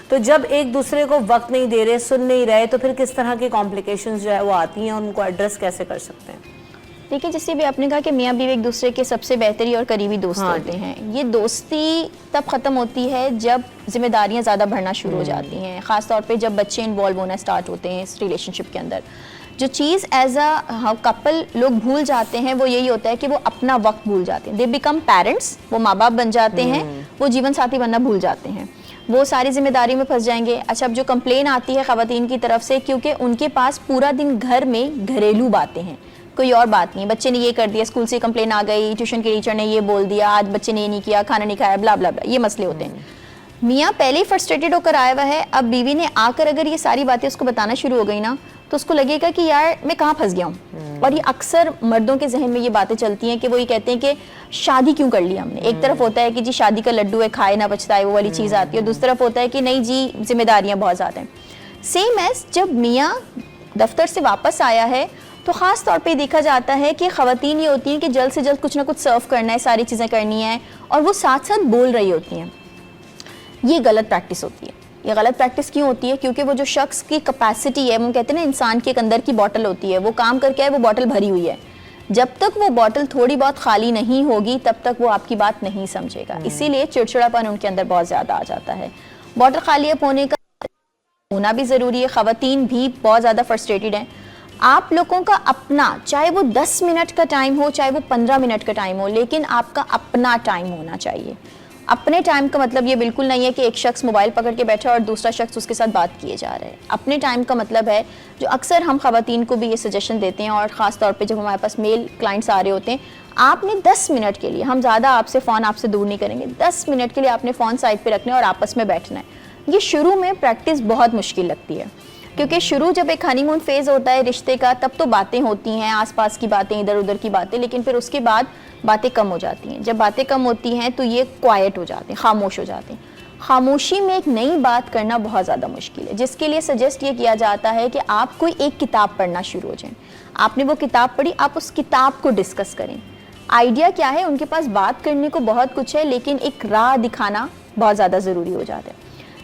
تو جب ایک دوسرے کو وقت نہیں دے رہے, سن نہیں رہے, تو پھر کس طرح کی کمپلیکیشنز جو ہے وہ آتی ہیں, اور ان کو ایڈریس کیسے کر سکتے ہیں؟ دیکھیں, جیسے بھی آپ نے کہا کہ میاں بیوی ایک دوسرے کے سب سے بہتری اور قریبی دوست ہوتے ہیں, یہ دوستی تب ختم ہوتی ہے جب ذمہ داریاں زیادہ بڑھنا شروع ہو جاتی ہیں, خاص طور پہ جب بچے انوالو ہونا سٹارٹ ہوتے ہیں اس ریلیشن شپ کے اندر. جو چیز ایز اے کپل لوگ بھول جاتے ہیں وہ یہی ہوتا ہے کہ وہ اپنا وقت بھول جاتے ہیں. دے بیکم پیرنٹس, وہ ماں باپ بن جاتے ہیں, وہ جیون ساتھی بننا بھول جاتے ہیں, وہ ساری ذمہ داری میں پھنس جائیں گے. اچھا, اب جو کمپلین آتی ہے خواتین کی طرف سے, کیونکہ ان کے پاس پورا دن گھر میں گھریلو باتیں ہیں, کوئی اور بات نہیں, بچے نے یہ کر دیا, اسکول سے کمپلین آ گئی, ٹیوشن کے ٹیچر نے یہ بول دیا, آج بچے نے یہ نہیں کیا, کھانا نہیں کھایا, بلا بلا بلا, یہ مسئلے ہوتے ہیں. میاں پہلے ہی فرسٹریٹڈ ہو کر آیا ہوا ہے, اب بیوی نے آ کر اگر یہ ساری باتیں اس کو بتانا شروع ہو گئی نا, تو اس کو لگے گا کہ یار میں کہاں پھنس گیا ہوں. اور یہ اکثر مردوں کے ذہن میں یہ باتیں چلتی ہیں کہ وہ یہ کہتے ہیں کہ شادی کیوں کر لی ہم نے. ایک طرف ہوتا ہے کہ جی شادی کا لڈو ہے, کھائے نہ پچھتائے, وہ والی چیز آتی ہے, اور دوسری طرف ہوتا ہے کہ نہیں جی ذمہ داریاں بہت زیادہ ہیں. سیم ایز جب میاں دفتر سے واپس آیا ہے تو خاص طور پہ دیکھا جاتا ہے کہ خواتین یہ ہوتی ہیں کہ جلد سے جلد کچھ نہ کچھ سرو کرنا ہے, ساری چیزیں کرنی ہیں, اور وہ ساتھ ساتھ بول رہی ہوتی ہیں. یہ غلط پریکٹس ہوتی ہے. یہ غلط پریکٹس کیوں ہوتی ہے؟ کیونکہ وہ جو شخص کی کیپیسٹی ہے, وہ کہتے ہیں نا انسان کے ایک اندر کی بوٹل ہوتی ہے, وہ کام کر کے ہے, وہ بوٹل بھری ہوئی ہے. جب تک وہ بوٹل تھوڑی بہت خالی نہیں ہوگی تب تک وہ آپ کی بات نہیں سمجھے گا. اسی لیے چڑچڑاپن ان کے اندر بہت زیادہ آ جاتا ہے. بوٹل خالی اب ہونے کا ہونا بھی ضروری ہے. خواتین بھی بہت زیادہ فرسٹریٹڈ ہیں. آپ لوگوں کا اپنا, چاہے وہ 10 منٹ کا ٹائم ہو, چاہے وہ 15 منٹ کا ٹائم ہو, لیکن آپ کا اپنا ٹائم ہونا چاہیے. اپنے ٹائم کا مطلب یہ بالکل نہیں ہے کہ ایک شخص موبائل پکڑ کے بیٹھا اور دوسرا شخص اس کے ساتھ بات کیے جا رہا ہے. اپنے ٹائم کا مطلب ہے, جو اکثر ہم خواتین کو بھی یہ سجیشن دیتے ہیں, اور خاص طور پہ جب ہمارے پاس میل کلائنٹس آ رہے ہوتے ہیں, آپ نے 10 منٹ کے لیے, ہم زیادہ آپ سے فون آپ سے دور نہیں کریں گے, 10 منٹ کے لیے آپ نے فون سائڈ پہ رکھنا ہے اور آپس میں بیٹھنا ہے. یہ شروع میں پریکٹس بہت مشکل لگتی ہے, کیونکہ شروع جب ایک ہنی مون فیز ہوتا ہے رشتے کا, تب تو باتیں ہوتی ہیں, آس پاس کی باتیں, ادھر ادھر کی باتیں, لیکن پھر اس کے بعد باتیں کم ہو جاتی ہیں. جب باتیں کم ہوتی ہیں تو یہ کوائٹ ہو جاتے ہیں, خاموش ہو جاتے ہیں. خاموشی میں ایک نئی بات کرنا بہت زیادہ مشکل ہے, جس کے لیے سجیسٹ یہ کیا جاتا ہے کہ آپ کوئی ایک کتاب پڑھنا شروع ہو جائیں. آپ نے وہ کتاب پڑھی, آپ اس کتاب کو ڈسکس کریں. آئیڈیا کیا ہے, ان کے پاس بات کرنے کو بہت کچھ ہے, لیکن ایک راہ دکھانا بہت زیادہ ضروری ہو جاتا ہے.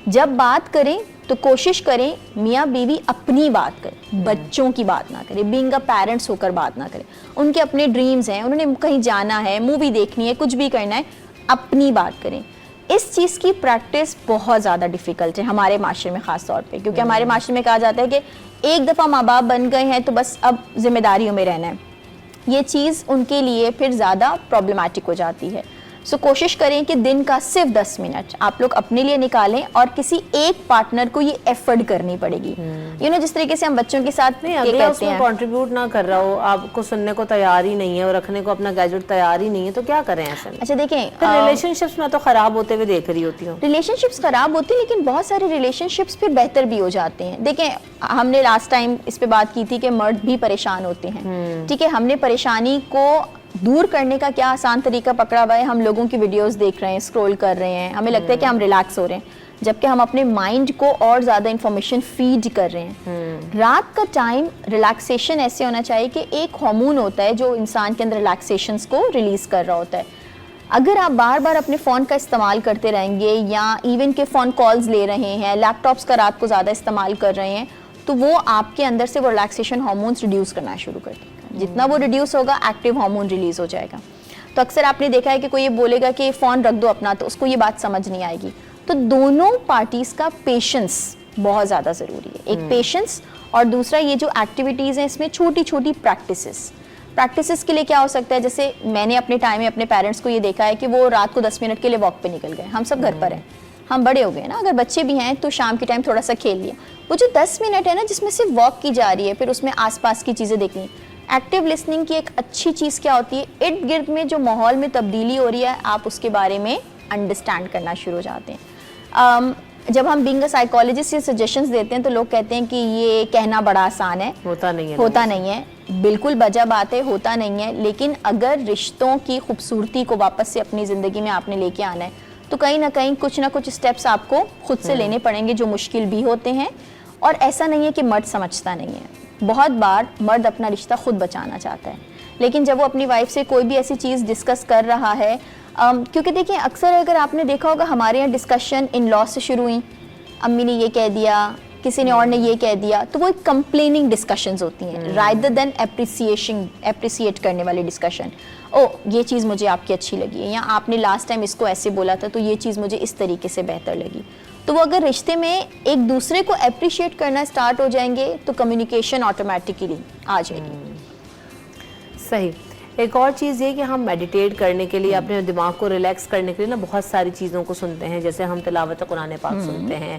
جب بات کریں تو کوشش کریں میاں بیوی اپنی بات کریں, بچوں کی بات نہ کریں. بینگ اے پیرنٹس ہو کر بات نہ کریں. ان کے اپنے ڈریمز ہیں, انہوں نے کہیں جانا ہے, مووی دیکھنی ہے, کچھ بھی کرنا ہے, اپنی بات کریں. اس چیز کی پریکٹس بہت زیادہ ڈیفیکلٹ ہے ہمارے معاشرے میں خاص طور پہ, کیونکہ ہمارے معاشرے میں کہا جاتا ہے کہ ایک دفعہ ماں باپ بن گئے ہیں تو بس اب ذمہ داریوں میں رہنا ہے. یہ چیز ان کے لیے پھر زیادہ پرابلمٹک ہو جاتی ہے. سو کوشش کریں کہ دن کا صرف 10 منٹ آپ لوگ اپنے لیے نکالیں, اور کسی ایک پارٹنر کو یہ ایفرٹ کرنی پڑے گی. جس طریقے سے ہم بچوں کے ساتھ اس میں کنٹریبیوٹ نہ کر رہا ہو, آپ کو سننے کو تیار ہی نہیں ہے اور رکھنے کو اپنا گیجٹ تیار ہی نہیں ہے, تو کیا کریں ایسے میں؟ اچھا دیکھیں, ریلیشن شپس میں تو خراب ہوتے ہوئے دیکھ رہی ہوتی ہوں. ریلیشن شپس خراب ہوتی ہیں, لیکن بہت سارے ریلیشن شپس پھر بہتر بھی ہو جاتے ہیں. دیکھیں, ہم نے لاسٹ ٹائم اس پہ بات کی تھی کہ مرد بھی پریشان ہوتے ہیں. ٹھیک ہے, ہم نے پریشانی کو دور کرنے کا کیا آسان طریقہ پکڑا ہوا ہے, ہم لوگوں کی ویڈیوز دیکھ رہے ہیں, اسکرول کر رہے ہیں, ہمیں لگتا ہے کہ ہم ریلیکس ہو رہے ہیں, جبکہ ہم اپنے مائنڈ کو اور زیادہ انفارمیشن فیڈ کر رہے ہیں. رات کا ٹائم ریلیکسیشن ایسے ہونا چاہیے کہ ایک ہارمون ہوتا ہے جو انسان کے اندر ریلیکسیشنز کو ریلیز کر رہا ہوتا ہے. اگر آپ بار بار اپنے فون کا استعمال کرتے رہیں گے, یا ایون کہ فون کالز لے رہے ہیں, لیپ ٹاپس کا رات کو زیادہ استعمال کر رہے ہیں, تو وہ آپ کے اندر سے وہ ریلیکسیشن ہارمونز ریڈیوس کرنا شروع کر دیں گا. جتنا وہ ریڈیوس ہوگا ایکٹیو ہارمون ریلیز ہو جائے گا. تو اکثر آپ نے دیکھا ہے کہ کوئی یہ بولے گا کہ فون رکھ دو اپنا, تو اس کو یہ بات سمجھ نہیں آئے گی. تو دونوں پارٹیز کا پیشنس بہت زیادہ ضروری ہے. ایک پیشنس, اور دوسرا یہ جو ایکٹیویٹیز ہیں اس میں چھوٹی چھوٹی پریکٹسز کے لیے کیا ہو سکتا ہے. جیسے میں نے اپنے ٹائم میں اپنے پیرنٹس کو یہ دیکھا ہے کہ وہ رات کو 10 منٹ کے لیے واک پہ نکل گئے. ہم سب گھر پر ہیں, ہم بڑے ہو گئے نا, اگر بچے بھی ہیں تو شام کے ٹائم تھوڑا سا کھیل لیا. وہ جو 10 منٹ ہے نا جس میں صرف واک کی جا رہی ہے, پھر اس میں آس پاس کی چیزیں دیکھنی. ایکٹیو لسننگ کی ایک اچھی چیز کیا ہوتی ہے, ارد گرد میں جو ماحول میں تبدیلی ہو رہی ہے آپ اس کے بارے میں انڈرسٹینڈ کرنا شروع ہو جاتے ہیں. جب ہم بینگ اے سائیکالوجسٹ یہ سجیشنز دیتے ہیں تو لوگ کہتے ہیں کہ یہ کہنا بڑا آسان ہے, ہوتا نہیں ہے. بالکل بجا بات ہے, ہوتا نہیں ہے. لیکن اگر رشتوں کی خوبصورتی کو واپس سے اپنی زندگی میں آپ نے لے کے آنا ہے تو کہیں نہ کہیں کچھ نہ کچھ اسٹیپس آپ کو خود سے لینے پڑیں گے, جو مشکل بھی ہوتے ہیں. اور ایسا نہیں ہے کہ مرد سمجھتا نہیں ہے, بہت بار مرد اپنا رشتہ خود بچانا چاہتا ہے, لیکن جب وہ اپنی وائف سے کوئی بھی ایسی چیز ڈسکس کر رہا ہے, کیونکہ دیکھیں اکثر اگر آپ نے دیکھا ہوگا ہمارے یہاں ڈسکشن ان لا سے شروع ہوئی, امی نے یہ کہہ دیا, کسی نے اور نے یہ کہہ دیا, تو وہ ایک کمپلیننگ ڈسکشنز ہوتی ہیں رادر دین اپریسیٹ کرنے والی ڈسکشن. او یہ چیز مجھے آپ کی اچھی لگی ہے, یا آپ نے لاسٹ ٹائم اس کو ایسے بولا تھا تو یہ چیز مجھے اس طریقے سے بہتر لگی. تو وہ اگر رشتے میں ایک دوسرے کو اپریشیٹ کرنا اسٹارٹ ہو جائیں گے تو کمیونیکیشن آٹومیٹکلی آ جائے گی. صحیح. ایک اور چیز یہ کہ ہم میڈیٹیٹ کرنے کے لیے, اپنے دماغ کو ریلیکس کرنے کے لیے نا بہت ساری چیزوں کو سنتے ہیں, جیسے ہم تلاوت قرآن پاک سنتے ہیں,